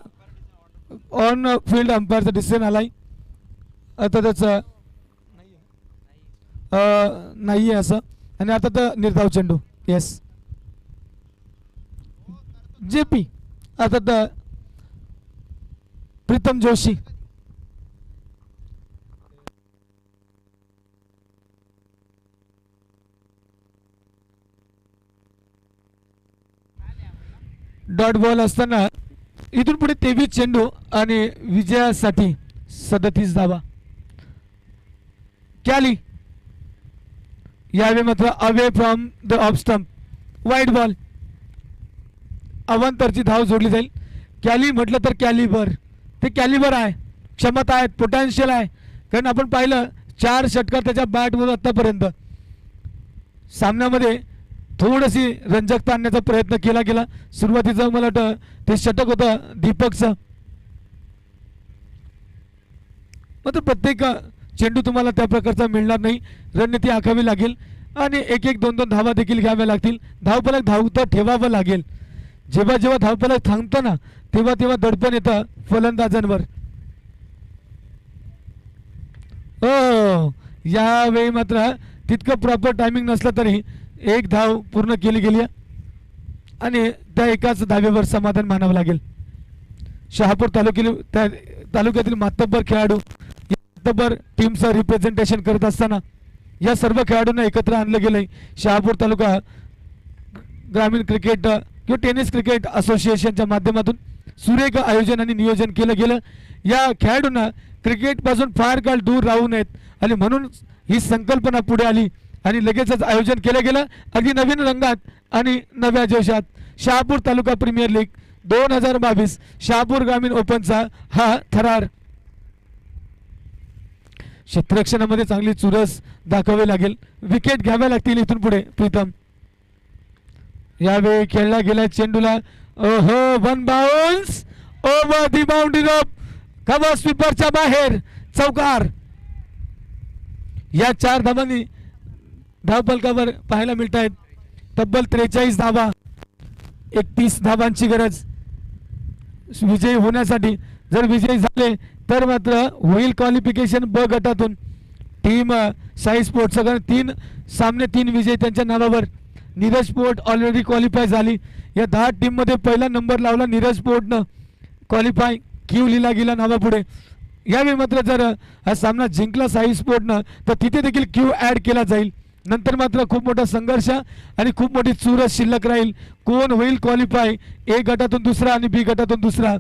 S3: ऑन फील्ड अंपायरचा डिसिजन आलाय. अर्थातच नाही आहे असं. आणि अर्थात निर्धाव चेंडू. येस जे पी, अर्थात प्रीतम जोशी. डॉट बॉल असताना इथून पुढे 23 चेंडू आणि विजयासाठी 37 धावा. कॅली यावेळी मात्र away from the off stump, wide ball. अवांतरची धाव जोडली जाईल. कॅली म्हटलं तर कॅलिबर, ते कॅलिबर आहे, क्षमता आहे, पोटेन्शियल आहे. कारण आपण पाहिलं 4 षटकार त्याच्या बॅटवर आतापर्यंत. सामन्यामध्ये थोडीशी रंजकता आणण्याचा प्रयत्न केला गेला. सुरुवातीचं मला वाटतं ते षटक होतं दीपकचं. मात्र प्रत्येक चेंडू तुम्हाला त्या प्रकारचा मिळणार नाही, रणनीती आखावी लागेल आणि एक एक दोन दोन धावा देखील घ्याव्या लागतील. धावफलक धावतं ठेवावं लागेल. जेव्हा जेव्हा धावफलक थांबतं ना तेव्हा तेव्हा दडपण येतं फलंदाजांवर. हो, यावेळी मात्र तितकं प्रॉपर टायमिंग नसलं तरी एक धाव पूर्ण केली गेली आणि त्या एकाच धावेवर समाधान मानावं लागेल. शहापूर तालुक्यातील मातब्बर खेळाडू, मातब्बर टीमचं रिप्रेझेंटेशन करत असताना या सर्व खेळाडूंना एकत्र आणलं गेलंय. शहापूर तालुका ग्रामीण क्रिकेट किंवा टेनिस क्रिकेट असोसिएशनच्या माध्यमातून सुरेख आयोजन आणि नियोजन केलं गेलं. या खेळाडूंना क्रिकेटपासून फार काळ दूर राहू नयेत आणि म्हणून ही संकल्पना पुढे आली आणि लगेचच आयोजन केलं गेलं अगदी नवीन रंगात आणि नव्या जोशात. शहापूर तालुका प्रीमियर लीग 2022 शहापूर ग्रामीण ओपनचा हा थरार. क्षेत्ररक्षणामध्ये चांगली चुरस दाखवावी लागेल, विकेट घ्याव्या लागतील इथून पुढे. प्रीतम यावेळी खेळला गेला चेंडूला, ओहो, one bounce over the boundary rope, cover स्वीपरच्या बाहेर, चौकार. या 4 धावांनी धावफलकावर पाहायला मिळत आहेत तब्बल 43 धावा. 31 धावांची गरज विजयी होण्यासाठी. जर विजयी झाले तर मात्र होईल क्वालिफिकेशन ब गटातून. टीम साई स्पोर्ट्स 3 सामने 3 विजय त्यांच्या नावावर. नीरज स्पोर्ट ऑलरेडी क्वालिफाय झाली. या 10 टीममध्ये पहिला नंबर लावला नीरज स्पोर्टनं, क्वालिफाय क्यू लिहिला गेला नावापुढे. यावेळी मात्र जर हा सामना जिंकला साई स्पोर्टनं तर तिथे देखील क्यू ॲड केला जाईल. नंतर मात्र खूप मोठा संघर्ष आणि खूप मोठी चुरस शिल्लक राहील. कोण होईल क्वालिफाय, ए गटातून दुसरा आणि बी गटातून दुसरा.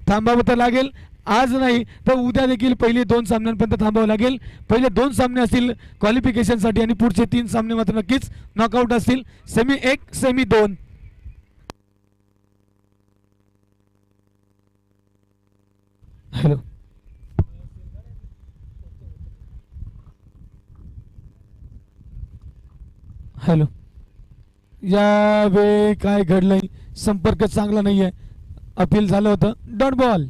S3: थांबावं तर लागेल, आज नाही तर उद्या देखील पहिले 2 सामन्यांपर्यंत थांबावं लागेल. पहिले 2 सामने असतील क्वालिफिकेशनसाठी आणि पुढचे 3 सामने मात्र नक्कीच नॉकआउट असतील. Semi 1 semi 2. हॅलो, हॅलो, यावेळी काय घडलंय, संपर्क चांगला नाहीये, अपील झालं होतं. Dot ball.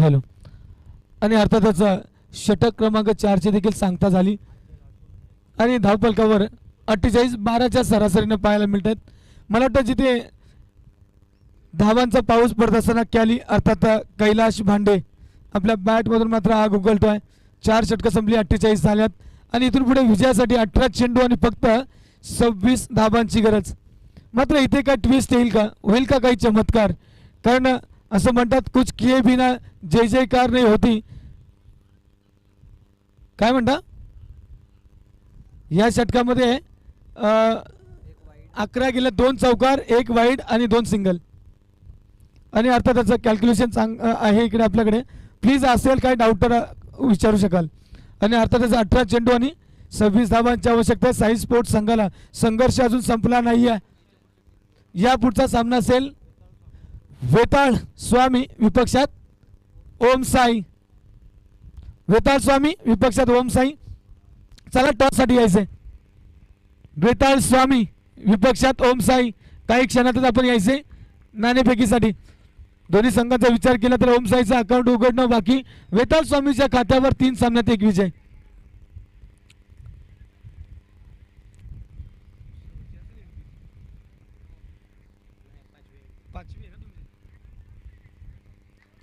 S3: झालो. आणि अर्थातच षटक क्रमांक 4ची देखील सांगता झाली आणि धावफलकावर 48-12च्या सरासरीनं पाहायला मिळत आहेत. मला वाटतं जिथे धावांचा पाऊस पडत असताना कॅली अर्थात कैलाश भांडे आपल्या बॅटमधून मात्र आग उगलतोय. 4 षटकं संपली, 48 झाल्यात आणि इथून पुढे विजयासाठी 18 चेंडू आणि फक्त 26 धावांची गरज. मात्र इथे काय ट्विस्ट येईल का, होईल का काही चमत्कार? कारण असं म्हणतात कुछ किए बिना जय जयकार नाही होती. काय म्हणता? या षटकामध्ये 11 गेले, 2 चौकार, 1 वाईड आणि 2 सिंगल. आणि अर्थातच कॅल्क्युलेशन आहे इकडे आपल्याकडे. प्लीज असेल काय डाऊट तर विचारू शकाल. आणि अर्थातच 18 चेंडू आणि 26 धावांची आवश्यकता. साई स्पोर्ट्स संघाला संघर्ष अजून संपला नाही आहे. या पुढचा सामना असेल वेताळ स्वामी विपक्षात ओम साई. वेताळ स्वामी विपक्षात ओम साई. चला टॉससाठी यायचंय. वेताळ स्वामी विपक्षात ओम साई. काही क्षणातच आपण यायचे नाणेफेकीसाठी. दोन्ही संघांचा विचार केला तर ओम साईचं अकाउंट उघडणं बाकी. वेताळ स्वामीच्या खात्यावर 3 सामन्यात 1 विजय.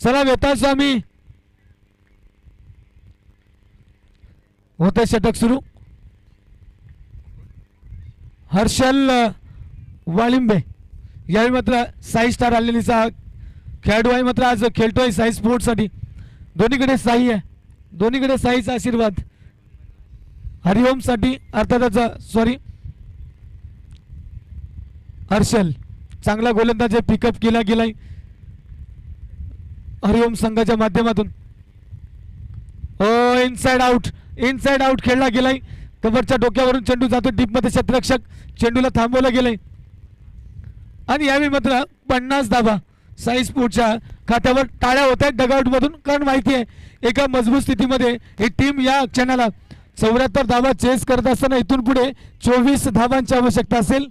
S3: चला वेताळ स्वामी होते षटक सुरू. हर्षल वाळिंबे यावेळी मात्र साई स्टार आलेलीचा खेळाडू आहे. मात्र आज खेळतोय साई स्पोर्ट्ससाठी. दोन्हीकडे साई आहे, दोन्हीकडे साईचा आशीर्वाद. हरिओमसाठी अर्थातच हर्षल चांगला गोलंदाज पिकअप केला गेलाय हरिओम संघाच्या माध्यमातून. इनसाइड आउट खेळला गेलाय. कव्हरच्या डोक्यावरून चेंडू जातो डीपमध्ये. क्षेत्ररक्षक चेंडूला थांबवलं गेलंय. आणि यावेळी मात्र 50 धावा साई स्पोर्ट्सच्या खात्यावर. टाळ्या होत आहेत डगआउट मधून, कारण माहिती आहे एका मजबूत स्थितीमध्ये ही टीम या क्षणाला 74 धावा चेस करत असताना इथून पुढे 24 धावांची आवश्यकता असेल.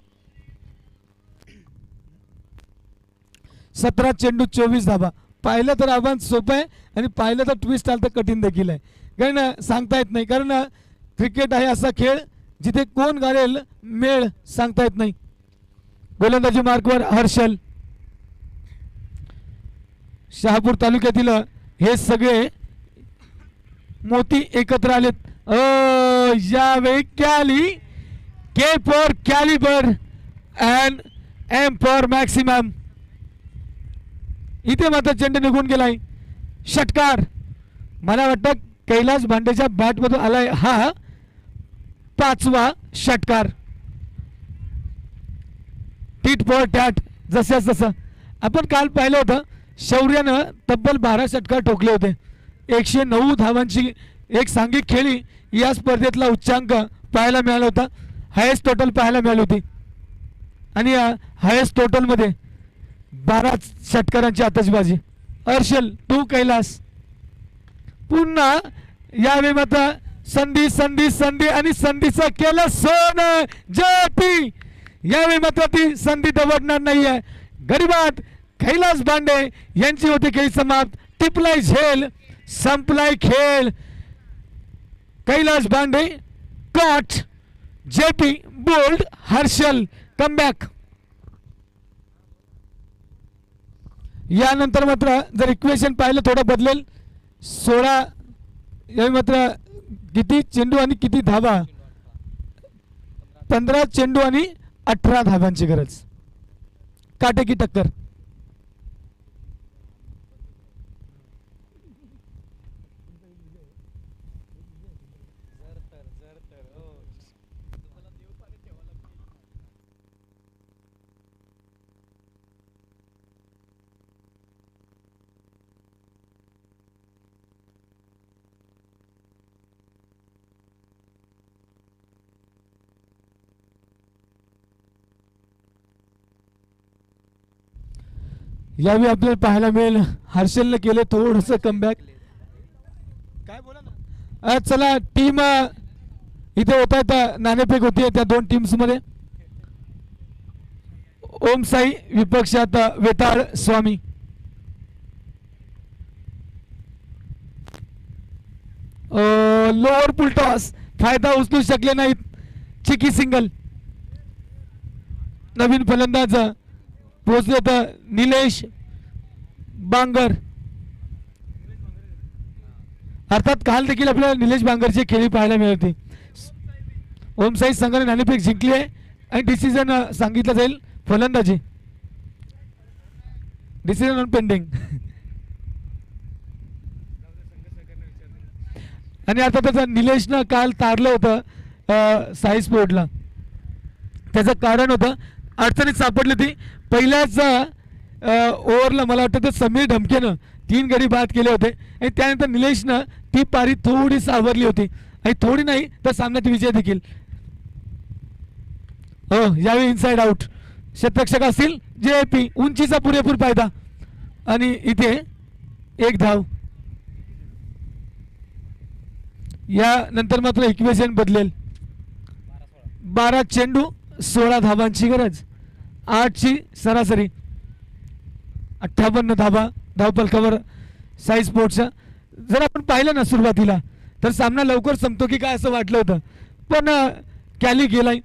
S3: 17 चेंडू 24 धावा. पाहिलं तर आव्हान सोपं आहे आणि पाहिलं तर ट्विस्ट आलं तर कठीण देखील आहे. कारण सांगता येत नाही. कारण क्रिकेट आहे असा खेळ जिथे कोण गाडेल मेळ सांगता येत नाही. गोलंदाजी मार्कवर हर्षल. शहापूर तालुक्यातील हे सगळे मोती एकत्र आलेत. यावेळी Kelly, K for caliber and M for maximum. इथे मात्र चेंडू निघून गेलाय. षटकार. मला वाटतं कैलास भांडेच्या बॅटमधून आलाय हा 5वा षटकार. Tit for tat. जसं जसं आपण काल पाहिलं होतं शौर्यानं तब्बल 12 षटकार ठोकले होते. 109 धावांची एक सांघिक खेळी या स्पर्धेतला उच्चांक पाहायला मिळाला होता. हायेस्ट टोटल पाहायला मिळाली होती. आणि या हायेस्ट टोटलमध्ये 12 षटकारांची आतषबाजी. हर्षल तू कैलास. पुन्हा यावेळी मात्र संधी संधी संधी आणि संधीचं केलं सोनं ज्योती. यावेळी मात्र ती संधी दवडणार नाहीये. गरीबात कैलास भांडे यांची होती खेळ समाप्त. टिपलाय झेल, संपलाय खेळ. Kailas Bhande caught, JP bowled, Harshal comeback. यानंतर मात्र जर इक्वेशन पाहिलं थोडं बदलेल. 16 यावेळी मात्र किती चेंडू आणि किती धावा. 15 चेंडू आणि 18 धावांची गरज. काटेकी टक्कर. यावेळी आपल्याला पाहायला मिळेल हर्षलने केले थोडस कमबॅक. काय बोला ना. चला टीम इथे होत आहेत. नाणेफेक होती त्या 2 टीम्स मध्ये. ओम साई विपक्षात वेताळ स्वामी. लोअर पुल टॉस, फायदा उचलू शकले नाहीत. चिकी सिंगल. नवीन फलंदाज पोहोचले तर निलेश बांगर. अर्थात काल देखील आपल्याला निलेश बांगरची खेळी पाहायला मिळते. ओमसाई संघाने नाणेफेक जिंकली आहे आणि डिसिजन सांगितलं जाईल. फलंदाजी डिसिजन ऑन पेंडिंग. आणि अर्थातच निलेशनं काल तारलं होतं साई स्पोर्टला. त्याचं कारण होतं अडचणीत सापडली ती. पहिल्याच ओव्हरला मला वाटतं तर समीर ढमकेनं 3 गडी बाद केले होते आणि त्यानंतर निलेशनं ती पारी थोडी सावरली होती आणि थोडी नाही तर सामन्यात विजय देखील. हो, यावेळी इनसाइड आउट. क्षेत्ररक्षक असतील JP. उंचीचा पुरेपूर फायदा आणि इथे 1 धाव. यानंतर मात्र इक्वेशन बदलेल. 12 चेंडू 16 धावांची गरज. 8ची सरासरी. 58 धावा धावफलकावर साई स्पोर्ट्सच्या. जर आपण पाहिलं ना सुरुवातीला तर सामना लवकर संपतो की काय असं वाटलं होतं, पण कॅली गेलाय.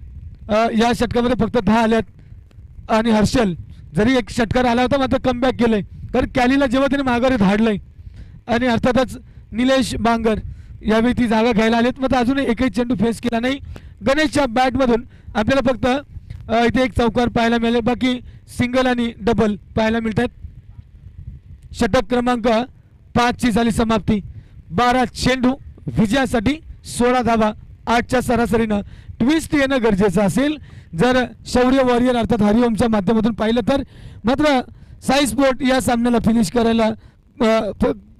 S3: या षटकामध्ये फक्त 10 आल्यात आणि हर्षल जरी एक षटकार आला होता मात्र कमबॅक केलंय. कारण कॅलीला जेव्हा त्याने माघारी धाडलंय आणि अर्थातच निलेश बांगर यावेळी ती जागा घ्यायला आलेत. मात्र अजूनही एकही चेंडू फेस केला नाही. गणेशच्या बॅटमधून आपल्याला फक्त इथे एक चौकार पाहायला मिळाले, बाकी सिंगल आणि डबल पाहायला मिळत आहेत. षटक क्रमांक 5 ची झाली समाप्ती. 12 चेंडू विजयासाठी 16 धावा. 8च्या सरासरीनं ट्विस्ट येणं गरजेचं असेल जर शौर्य वॉरियर अर्थात हरिओमच्या माध्यमातून पाहिलं तर. मात्र साई स्पोर्ट या सामन्याला फिनिश करायला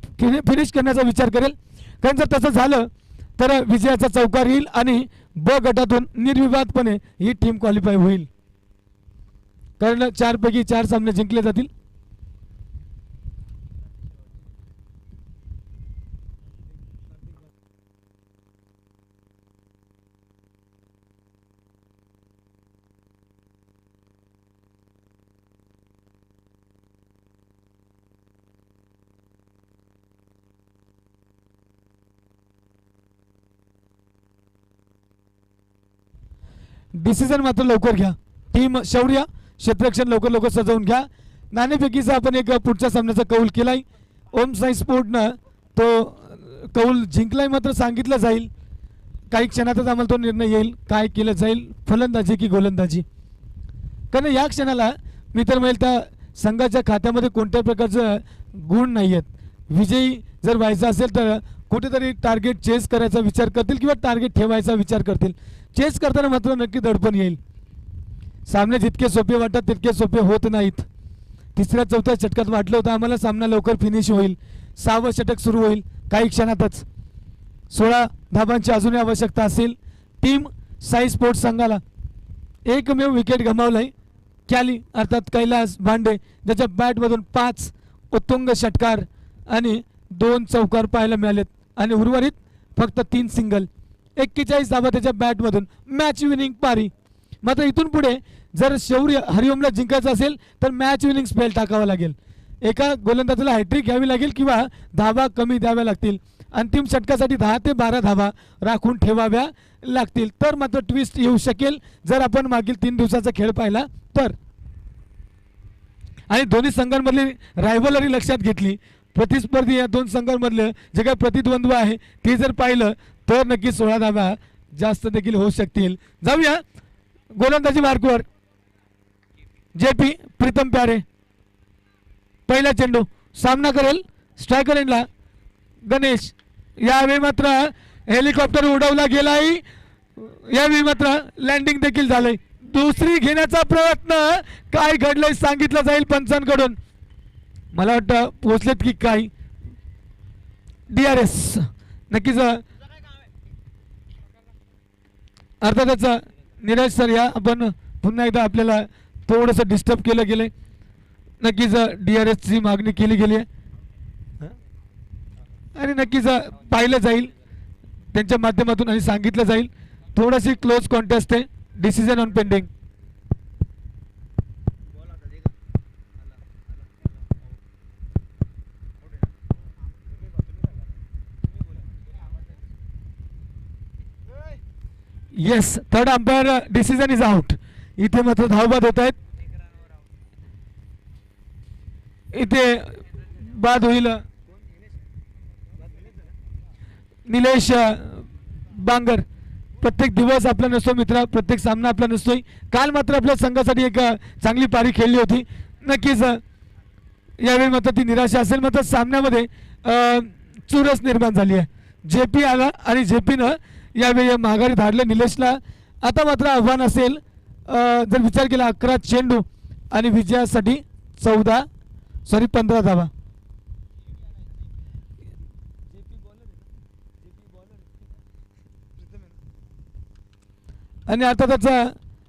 S3: फिनिश करण्याचा विचार करेल. कारण जर तसं झालं तर विजयाचा चौकार येईल आणि ब गटातून निर्विवादपणे ही टीम क्वालिफाय होईल. कारण 4 पैकी 4 सामने जिंकले जातील. डिसिजन मात्र लवकर घ्या. टीम शौर्य क्षेत्ररक्षण लवकर सजवून घ्या. नाणेफेकीचा आपण एक पुढच्या सामन्याचा कौल केलाय. ओम साई स्पोर्टनं तो कौल जिंकलाय. मात्र सांगितलं जाईल काही क्षणातच आम्हाला तो निर्णय येईल काय केलं जाईल, फलंदाजी की गोलंदाजी. कारण या क्षणाला मी तर म्हणेल त्या संघाच्या खात्यामध्ये कोणत्याही प्रकारचं गुण नाही आहेत. विजयी जर व्हायचा असेल तर कुठेतरी टार्गेट चेस करायचा विचार करतील किंवा टार्गेट ठेवायचा विचार करतील. चेस करताना मात्र नक्की दडपण येईल. सामने जितके सोपे वाटतात तितके सोपे होत नाहीत. 3-4 षटकात वाटलं होतं आम्हाला सामना लवकर फिनिश होईल. 6वं षटक सुरू होईल काही क्षणातच. 16 धाबांची अजूनही आवश्यकता असेल. टीम साई स्पोर्ट्स संघाला एकमेव विकेट गमावलाय. कॅली अर्थात कैलास भांडे ज्याच्या बॅटमधून 5 उत्तुंग षटकार आणि 2 चौकार पाहायला मिळालेत आणि उर्वरित फक्त 3 सिंगल. 41 धावा त्याच्या बॅटमधून. मॅच विनिंग पारी. मात्र इथून पुढे जर शौर्य हरिओमला जिंकायचं असेल तर मॅच विनिंग स्पेल टाकावा लागेल. एका गोलंदाजाला हॅट्रिक घ्यावी लागेल किंवा धावा कमी द्याव्या लागतील. अंतिम षटकासाठी 10 ते 12 धावा राखून ठेवाव्या लागतील तर मात्र ट्विस्ट येऊ शकेल जर आपण मागील 3 दिवसाचा खेळ पाहिला तर. आणि दोन्ही संघांमधली रायव्हलरी लक्षात घेतली, प्रतिस्पर्धी या 2 संघांमधलं जे काही प्रतिद्वंद्व आहे ते जर पाहिलं तर नक्की 16 धावा जास्त देखील होऊ शकतील. जाऊया गोलंदाजी मार्कवर. JP प्रीतम प्यारे पहिला चेंडू सामना करेल. स्ट्रायकर एंडला गणेश. यावेळी मात्र हेलिकॉप्टर उडवला गेलाय. यावेळी मात्र लँडिंग देखील झालंय. दुसरी घेण्याचा प्रयत्न. काय घडलंय सांगितलं जाईल पंचांकडून. मला वाटतं पोहोचलेत की काय. DRS नक्कीच. अर्थातच नीरज सर या आपण पुन्हा एकदा आपल्याला थोडंसं डिस्टर्ब केलं गेलंय. नक्कीच DRS ची मागणी केली गेली आहे आणि नक्कीच पाहिलं जाईल त्यांच्या माध्यमातून आणि सांगितलं जाईल. थोडीशी क्लोज कॉन्टेस्ट आहे. Decision on pending. Yes, third umpire decision is out. इथे मात्र धावबाद होत आहेत. इथे बाद होईल निलेश बांगर. प्रत्येक दिवस आपला नसतो मित्रा, प्रत्येक सामना आपला नसतोय. काल मात्र आपल्या संघासाठी एक चांगली पारी खेळली होती. नक्कीच यावेळी मात्र ती निराशा असेल. मात्र सामन्यामध्ये चुरस निर्माण झाली आहे. जेपी आला आणि जेपीनं यावेळी माघारी धाडले निलेशला. आता मात्र आव्हान असेल जर विचार केला 11 चेंडू आणि विजयासाठी 15 धावा. आणि आता त्याचा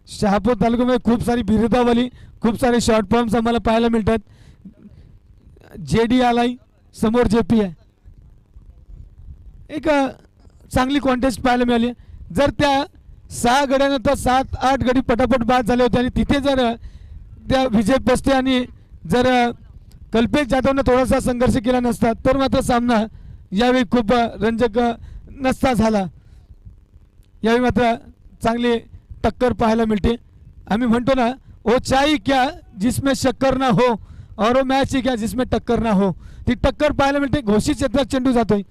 S3: शहापूर तालुक्यामध्ये खूप सारी बिरुदावली, खूप सारे शॉर्ट फॉर्म्स आम्हाला पाहायला मिळतात. जेडी आलाय, समोर जेपी आहे. एक चांगली कॉन्टेस्ट पाहायला मिळाली. जर त्या 6 गड्यानंतर 7-8 गडी पटापट बाद झाले होते आणि तिथे जर त्या विजय पस्ते आणि जर कल्पेश जाधवनं थोडासा संघर्ष केला नसता तर मात्र सामना यावेळी खूप रंजक नसता झाला. यावेळी मात्र चांगली टक्कर पाहायला मिळते. आम्ही म्हणतो ना, वो चाय क्या जिसमें शक्कर ना हो और वो मॅच ही क्या जिसमें टक्कर ना हो. ती टक्कर पाहायला मिळते. घोषित क्षेत्रात चेंडू जातोय.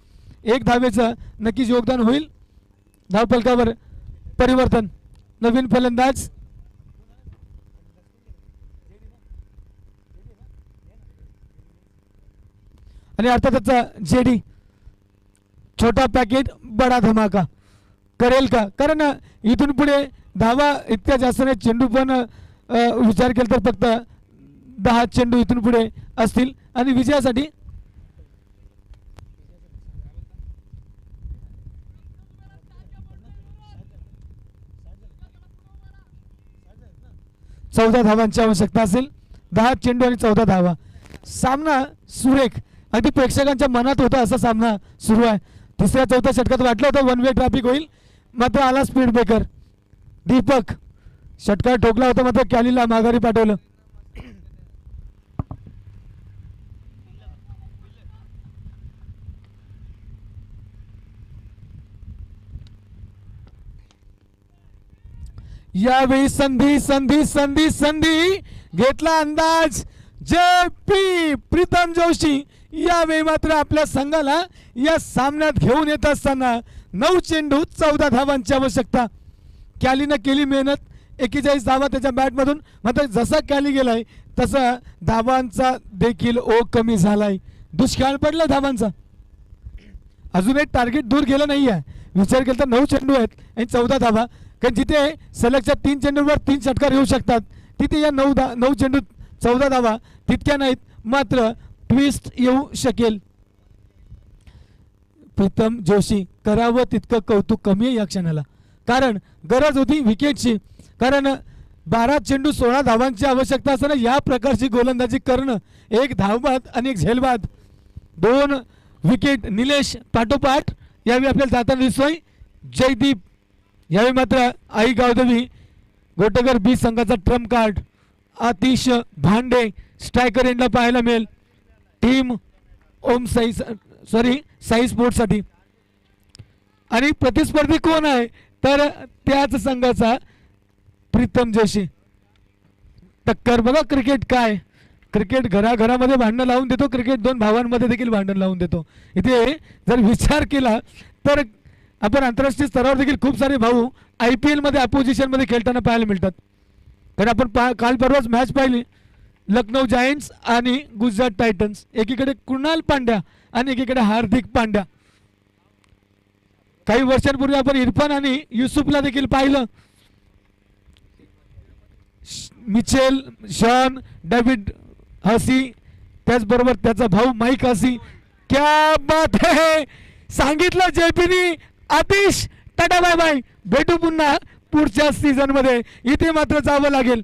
S3: 1 धावेचं नक्कीच योगदान होईल. धावफलकावर परिवर्तन. नवीन फलंदाज आणि अर्थातच जेडी. छोटा पॅकेट बडा धमाका करेल का? कारण इथून पुढे धावा इतक्या जास्त नाही. चेंडू पण विचार केला तर फक्त 10 चेंडू इथून पुढे असतील आणि विजयासाठी चौदा धावांची आवश्यकता असेल. 10 चेंडू आणि 14 धावा. सामना सुरेख, अगदी प्रेक्षकांच्या मनात होता असा सामना सुरू आहे. 3ऱ्या-4थ्या षटकात वाटलं होतं 1 वे ट्रॅफिक होईल, मात्र आला स्पीड ब्रेकर. दीपक षटकार ठोकला होता, मात्र कॅलीला माघारी पाठवलं. यावेळी संधी संधी संधी संधी घेतला अंदाज. जेपी प्रीतम जोशी यावेळी मात्र आपल्या संघाला या सामन्यात घेऊन येत असताना 9 चेंडू 14 धावांची आवश्यकता. कॅलीनं केली मेहनत, 41 धावा त्याच्या बॅटमधून. मात्र जसा कॅली गेलाय तसा धावांचा देखील ओघ कमी झालाय. दुष्काळ पडला धावांचा. अजून एक टार्गेट दूर गेलं नाही आहे. विचार केला तर 9 चेंडू आहेत आणि 14 धावा. कारण जिथे सलगच्या 3 चेंडूवर 3 षटकार येऊ शकतात तिथे या 9 चेंडू 14 धावा तितक्या नाहीत. मात्र ट्विस्ट येऊ शकेल. प्रीतम जोशी करावं तितकं कौतुक कमी आहे या क्षणाला. कारण गरज होती विकेटची. कारण 12 चेंडू 16 धावांची आवश्यकता असताना या प्रकारची गोलंदाजी करणं, 1 धावबाद आणि 1 झेलबाद, 2 विकेट. निलेश पाठोपाठ यावेळी आपल्याला जाताना दिसतोय. जयदीप यावेळी मात्र आई गावदेवी गोटेकर बी संघाचा ट्रम्प कार्ड. आतिश भांडे स्ट्रायकर एंडला पाहायला मिळेल टीम साई स्पोर्ट्ससाठी. आणि प्रतिस्पर्धी कोण आहे तर त्याच संघाचा प्रीतम जोशी. टक्कर बघा. क्रिकेट काय, क्रिकेट घराघरामध्ये भांडणं लावून देतो. क्रिकेट 2 भावांमध्ये देखील भांडण लावून देतो. इथे जर विचार केला तर आपण आंतरराष्ट्रीय स्तरावर देखील खूप सारे भाऊ IPL मध्ये अपोजिशन मध्ये खेळताना पाहायला मिळतात. कारण आपण काल परवाच मॅच पाहिली लखनौ जायंट्स आणि गुजरात टायटन्स. एकीकडे कुणाल पांड्या आणि एकीकडे हार्दिक पांड्या. काही वर्षांपूर्वी आपण इरफान आणि युसुफला देखील पाहिलं. मिचेल, शॉन, डेव्हिड हसी, त्याचबरोबर त्याचा भाऊ माईक हसी. क्या बात है. सांगितलं जेपीनी. आतिश टाटा बाय बाय, भेटू पुन्हा पुढच्या सीझन मध्ये. इथे मात्र जावं लागेल.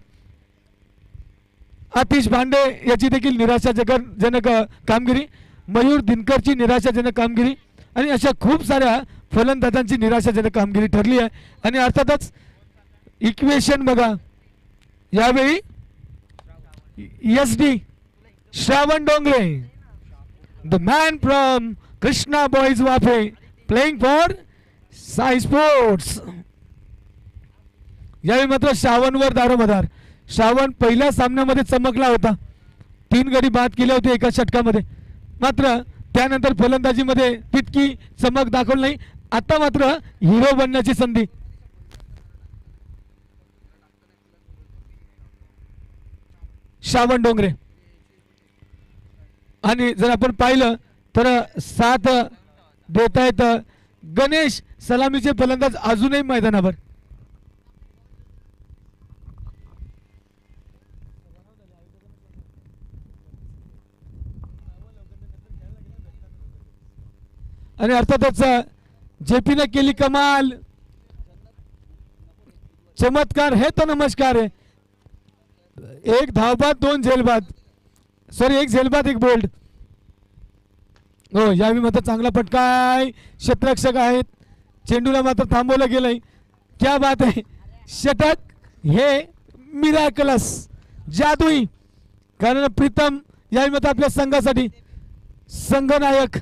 S3: आतिश भांडे याची देखील निराशाजनक कामगिरी, मयूर दिनकरची निराशाजनक कामगिरी आणि अशा खूप साऱ्या फलंदाजांची निराशाजनक कामगिरी ठरली आहे. आणि अर्थातच इक्वेशन बघा. यावेळी SD Shravan Dongre, the man from Krishna boys वाफे, प्लेइंग फॉर साई स्पोर्ट्स. यावेळी मात्र श्रावणवर दारोमदार. श्रावण पहिल्या सामन्यामध्ये चमकला होता, 3 गडी बाद केले होते एका षटकामध्ये, मात्र त्यानंतर फलंदाजीमध्ये तितकी चमक दाखवली नाही. आता मात्र हिरो बनण्याची संधी. श्रावण डोंगरे. आणि जर आपण पाहिलं तर साथ देत आहेत गणेश सलामीचे फलंदाज अजूनही मैदानावर. आणि अर्थातच जेपीने केली कमाल, चमत्कार है तो नमस्कार है. 1 धावबाद 2 झेलबाद, सॉरी 1 झेलबाद 1 बोल्ड. हो, यावेळी मात्र चांगला फटकाय, क्षेत्ररक्षक आहेत, चेंडूला मात्र थांबवलं गेलंय. क्या बात आहे, षटक हे मिराकलस, जादुई. कारण प्रीतम यावेळी मात्र आपल्या संघासाठी संघनायक.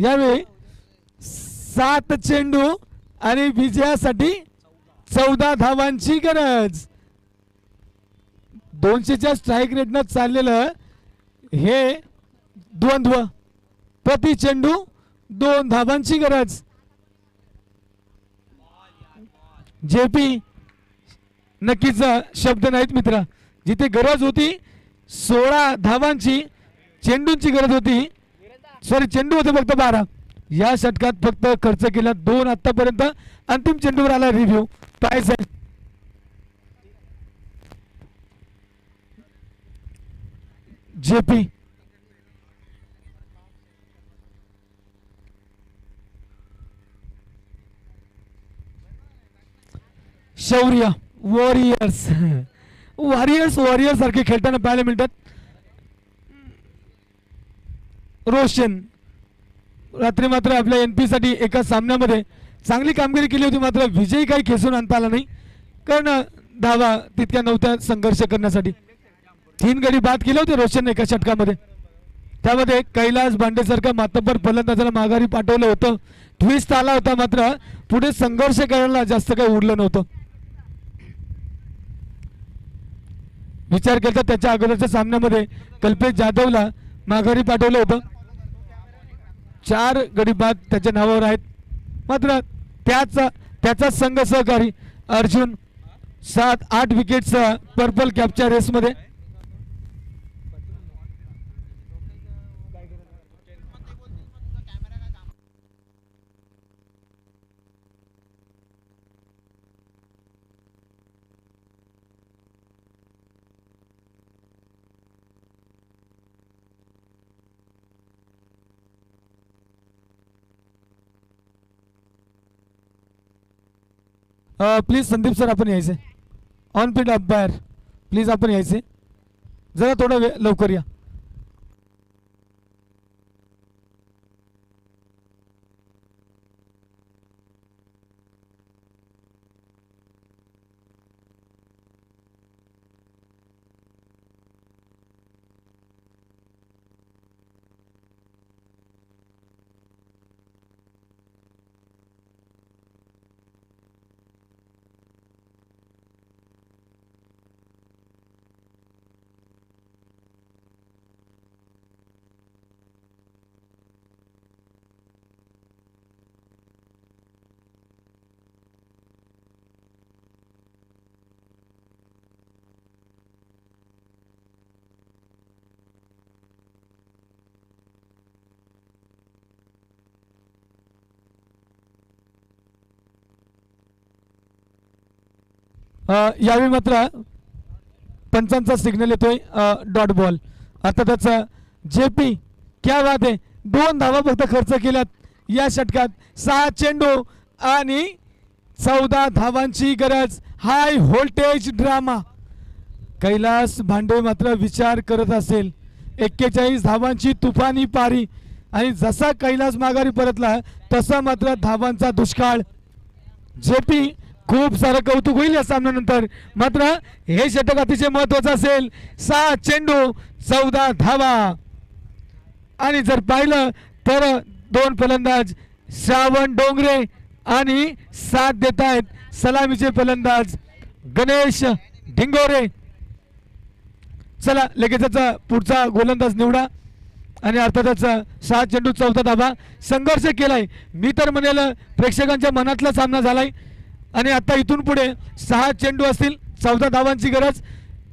S3: यावेळी 7 चेंडू आणि विजयासाठी 14 धावांची गरज. 200च्या स्ट्राईक रेटनं चाललेलं हे द्वंद्व, प्रति चेंडू 2 धावांची गरज. जेपी नक्कीच शब्द नाहीत मित्रा. जिथे गरज होती 16 धावांची, चेंडूंची गरज होती, सॉरी चेंडू होते फक्त 12. या षटकात फक्त खर्च केला 2 आतापर्यंत. अंतिम चेंडूवर आला रिव्ह्यू. पाहायचं जेपी. शौर्य, वॉरियर्स वॉरियर्स सारखे खेळताना पाहायला मिळतात. रोशन रात्री मात्र आपल्या NP साठी एका सामन्यामध्ये चांगली कामगिरी केली होती, मात्र विजयी काही खेचून आणता आला नाही, कारण धावा तितक्या नव्हत्या संघर्ष करण्यासाठी. 3 गडी बाद केले होते रोशनने एका षटकामध्ये. त्यामध्ये कैलास भांडेसारखा मातब्बर फलंदाजाला माघारी पाठवलं होतं. ट्विस्ट आला होता, मात्र पुढे संघर्ष करायला जास्त काही उरलं नव्हतं. विचार केला त्याच्या अगोदरच्या सामन्यामध्ये कल्पेश जाधवला माघारी पाठवलं होतं. 4 गडी बाद त्याच्या नावावर आहेत, मात्र त्याचा संघ सहकारी अर्जुन 7-8 विकेटचा पर्पल कॅपच्या रेसमध्ये. प्लीज संदीप सर आपण यायचे. ऑन फील्ड अंपायर प्लीज आपण यायचे, जरा थोडं लवकर या. यावेळी मात्र पंचांचा सिग्नल येतोय, डॉट बॉल. आता त्याचा जेपी, क्या बात आहे, 2 धावा फक्त खर्च केल्यात या षटकात. 6 चेंडू आणि 14 धावांची गरज. High voltage drama. कैलास भांडे मात्र विचार करत असेल. 41 धावांची तुफानी पारी, आणि जसा कैलास माघारी परतला तसा मात्र धावांचा दुष्काळ. जेपी खूप सारं कौतुक होईल या सामन्यानंतर, मात्र हे षटक अतिशय महत्वाचं असेल. 6 चेंडू 14 धावा. आणि जर पाहिलं तर 2 फलंदाज श्रावण डोंगरे आणि साथ देत आहेत सलामीचे फलंदाज गणेश ढिंगोरे. चला लगेचच पुढचा गोलंदाज निवडा. आणि अर्थातच 6 चेंडू 14 धावा संघर्ष केलाय. मी तर म्हणेल प्रेक्षकांच्या मनातला सामना झालाय. आणि आता इथून पुढे 6 चेंडू असतील, 14 धावांची गरज.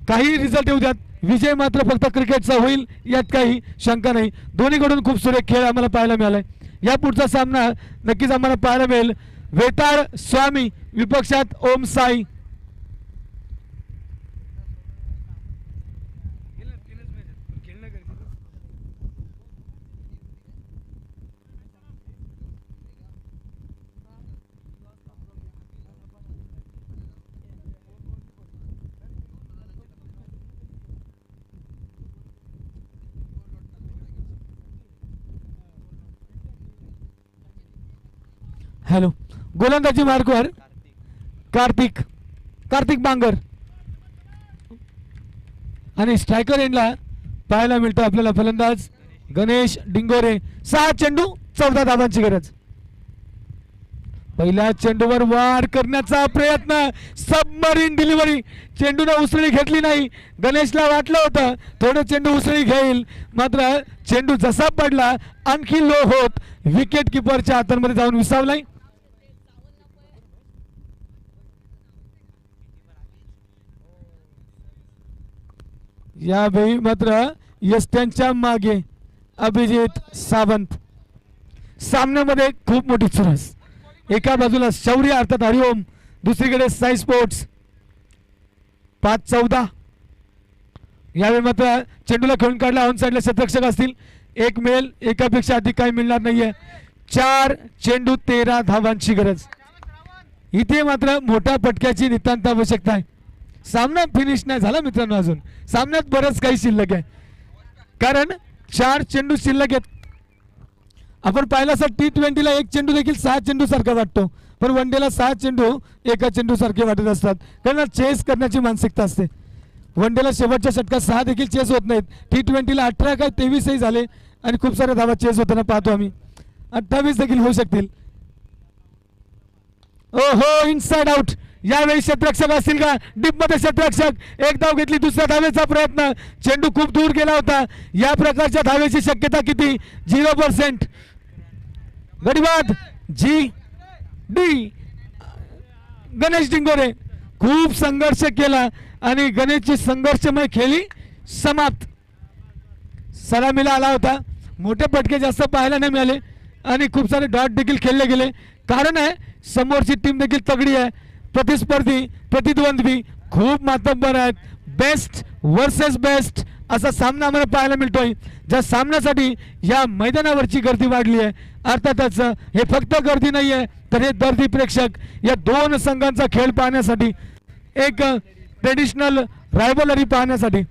S3: काही रिझल्ट येऊ द्यात, विजय मात्र फक्त क्रिकेटचा होईल यात काही शंका नाही. दोन्हीकडून खूप सुरेख खेळ आम्हाला पाहायला मिळालाय. या पुढचा सामना नक्कीच आम्हाला पाहायला मिळेल. वेताळ स्वामी विपक्षात ओम साई.
S2: खेळणं गरजेचं.
S3: हॅलो, गोलंदाजी मार्कवर कार्तिक कार्तिक बांगर. आणि स्ट्रायकर एंडला पाहायला मिळतो आपल्याला फलंदाज गणेश डिंगोरे. 6 चेंडू 14 धावांची गरज. पहिल्या चेंडूवर वार करण्याचा प्रयत्न, सबमरीन डिलिव्हरी. चेंडूने उसळी घेतली नाही. गणेशला वाटलं होतं थोडं चेंडू उसळी घेईल, मात्र चेंडू जसा पडला आणखी लो होत विकेट किपरच्या हातांमध्ये जाऊन विसावलाय. यावेळी मात्र यष्ट्यांच्या मागे अभिजित सावंत. सामन्यामध्ये खूप मोठी चुरस. एका बाजूला शौर्य अर्थात हरिओम, दुसरीकडे साई स्पोर्ट्स. 5-14. यावेळी मात्र चेंडूला खेळून काढला. ऑन साईडला शतरक्षक असतील. एक मिळेल, एकापेक्षा अधिक काही मिळणार नाहीये. 4 चेंडू 13 धावांची गरज. इथे मात्र मोठ्या पटक्याची नितांत आवश्यकता आहे. सामना फिनिश नाही झाला मित्रांनो, अजून सामन्यात बरंच काही शिल्लक आहे. कारण 4 चेंडू शिल्लक आहेत. आपण पाहिलं असं T20ला एक चेंडू देखील 6 चेंडू सारखा वाटतो, पण वन डेला 6 चेंडू एका चेंडू सारखे वाटत असतात. कारण चेस करण्याची मानसिकता असते. वन डेला शेवटच्या षटकात 6 देखील चेस होत नाहीत. T20ला 18 काय 23 झाले आणि खूप साऱ्या धावा चेस होताना पाहतो आम्ही. 28 देखील होऊ शकतील. ओहो, इनसाइड आउट. यावेळी क्षेत्ररक्षक असतील का? डीप मध्ये क्षेत्ररक्षक. एक धाव घेतली, दुसऱ्या धावेचा प्रयत्न. चेंडू खूप दूर गेला होता. या प्रकारच्या धावेची शक्यता किती? 0%. गडीबाद जी डी. गणेश डिंगोरे खूप संघर्ष केला आणि गणेशची संघर्षमय खेळी समाप्त. सलामीला आला होता. मोठे पटके जास्त पाहायला नाही मिळाले आणि खूप सारे डॉट देखील खेळले गेले. कारण आहे समोरची टीम देखील तगडी आहे. प्रतिस्पर्धी, प्रतिद्वंद्वी खूप मातब्बर आहेत. बेस्ट वर्सेस बेस्ट असा सामना आम्हाला पाहायला मिळतोय. ज्या सामन्यासाठी या मैदानावरची गर्दी वाढली आहे. अर्थातच हे फक्त गर्दी नाही आहे, तर हे दर्दी प्रेक्षक या दोन संघांचा खेळ पाहण्यासाठी, एक ट्रेडिशनल रायव्हलरी पाहण्यासाठी.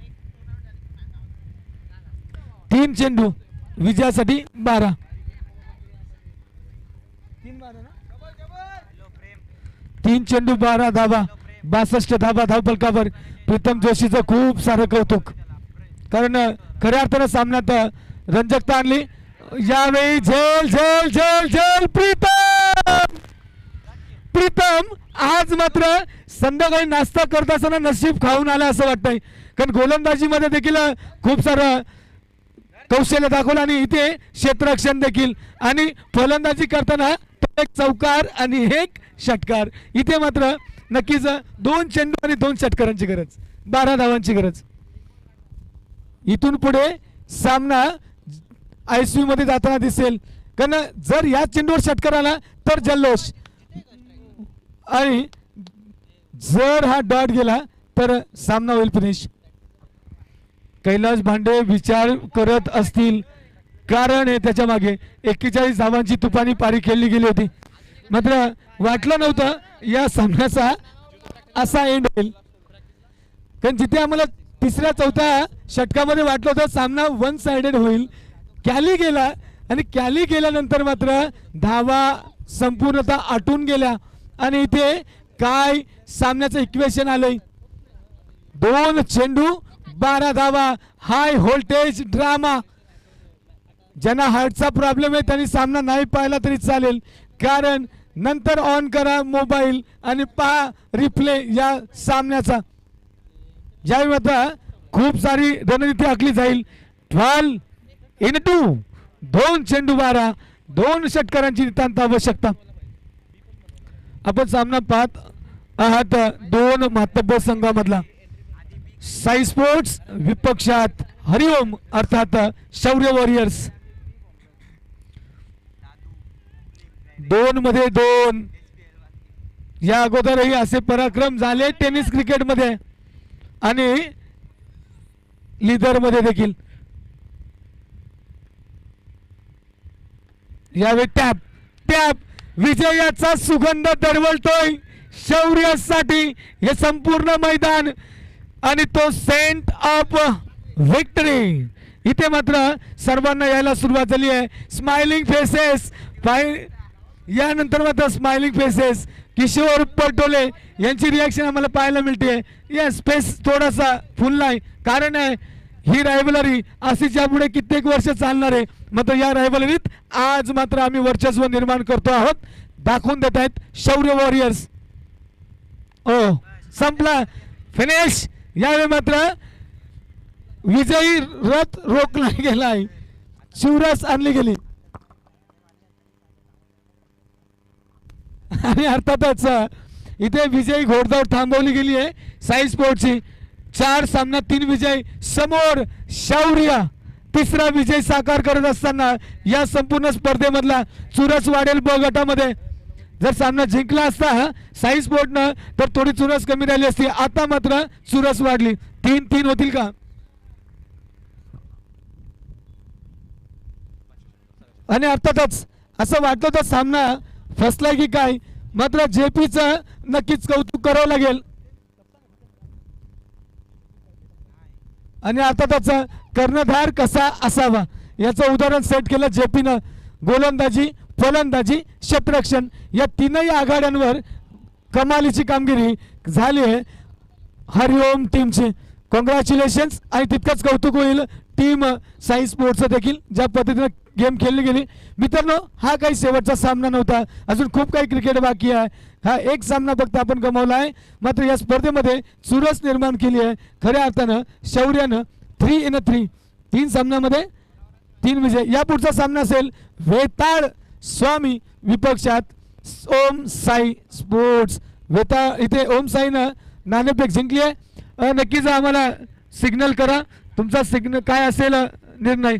S3: 3 चेंडू विजयासाठी 12. 3 चेंडू 12 धावा, 62 धावा धावफलकावर. प्रीतम जोशीचं खूप सारं कौतुक, कारण खऱ्या अर्थानं सामन्यात रंजकता आणली. यावेळी झेल झेल झेल झेल प्रीतम. प्रीतम आज मात्र संध्याकाळी नाश्ता करत असताना नशीब खाऊन आला असं वाटतंय. कारण गोलंदाजीमध्ये देखील खूप सारं कौशल्य दाखवलं आणि इथे क्षेत्ररक्षण देखील, आणि फलंदाजी करताना एक चौकार आणि एक षटकार. इथे मात्र नक्कीच 2 चेंडू आणि 2 षटकारांची गरज, 12 धावांची गरज. इथून पुढे सामना ICU मध्ये जाताना दिसेल. कारण जर या चेंडूवर षटकार आला तर जल्लोष, आणि जर हा डॉट गेला तर सामना होईल फिनिश. कैलास भांडे विचार करत असतील, कारण आहे त्याच्या मागे 41 धावांची तुफानी पारी खेळली गेली होती. मात्र वाटलं नव्हतं या सामन्याचा असा एंड होईल. कारण जिथे आम्हाला 3-4 षटकामध्ये वाटलं होतं सामना 1 साइडेड होईल, कॅली गेला आणि कॅली गेल्यानंतर मात्र धावा संपूर्णतः आटून गेल्या. आणि इथे काय सामन्याचं इक्वेशन आलंय, 2 चेंडू 12 धावा, हाय व्होल्टेज ड्रामा. ज्यांना हार्टचा प्रॉब्लेम आहे त्यांनी सामना नाही पाहिला तरी चालेल, कारण नंतर ऑन करा मोबाईल आणि पहा रिप्ले या सामन्याचा. ज्यावेळी मात्र खूप सारी रणनीती आखली जाईल. 12-2 2 चेंडू 12 2 षटकारांची नितांत आवश्यकता. आपण सामना पाहत आहात दोन मातब्बर संघामधला. साई स्पोर्ट्स विपक्षात हरिओम अर्थात शौर्य वॉरियर्स. 2 मध्ये 2 या अगोदरही असे पराक्रम झाले टेनिस क्रिकेट मध्ये आणि लीडर मध्ये देखील. यावेळी टॅप टॅप विजयाचा सुगंध दरवळतोय शौर्यासाठी हे संपूर्ण मैदान आणि तो सेंट ऑफ विक्टरी. इथे मात्र सर्वांना यायला सुरुवात झाली आहे. स्माइलिंग फेसेस यानंतर मात्र स्माइलिंग फेसेस. किशोर पटोले यांची रिॲक्शन आम्हाला पाहायला मिळते. या स्पेस थोडासा फुललाय कारण आहे ही रायव्हलरी अशीच यापुढे कित्येक वर्ष चालणार आहे. मात्र या रायव्हलरीत आज मात्र आम्ही वर्चस्व निर्माण करतो आहोत. दाखवून देत आहेत शौर्य वॉरियर्स. ओ संपला फिनिश. यावेळी मात्र विजयी रथ रोखला गेलाय. शिवरास आणली गेली आणि अर्थातच इथे विजयी घोडदौड थांबवली गेली आहे साई स्पोर्ट्सची. 4 सामन्यात 3 विजय. समोर शौर्य तिसरा विजय साकार करत असताना या संपूर्ण स्पर्धेमधला चुरस वाढेल ब गटामध्ये. जर सामना जिंकला असता साई स्पोर्टनं तर थोडी चुरस कमी राहिली असती. आता मात्र चुरस वाढली. 3-3 होतील का? आणि अर्थातच असं वाटतं तर सामना फसलाय की काय. मात्र जेपीचं नक्कीच कौतुक करावं लागेल. आणि अर्थातच कर्णधार कसा असावा याचं उदाहरण सेट केलं जेपीनं. गोलंदाजी फलंदाजी क्षेत्ररक्षण या तीनही आघाड्यांवर कमालीची कामगिरी झाली आहे हरिओम टीमची. कॉंग्रॅच्युलेशन्स. आणि तितकंच कौतुक होईल टीम साई स्पोर्ट्सचं देखील ज्या पद्धतीनं गेम खेळली गेली. मित्रांनो हा काही शेवटचा सामना नव्हता. अजून खूप काही क्रिकेट बाकी आहे. हा एक सामना फक्त आपण गमावला आहे. मात्र या स्पर्धेमध्ये चुरस निर्माण केली आहे खऱ्या अर्थानं शौर्यानं. 3-3 3 सामन्यामध्ये 3 विजय. या पुढचा सामना असेल वेताळ स्वामी विपक्षात ओम साई स्पोर्ट्स. वेताळ इथे ओम साईनं नाणेफेक जिंकली आहे. नक्कीच आम्हाला सिग्नल करा तुमचा सिग्नल काय असेल निर्णय.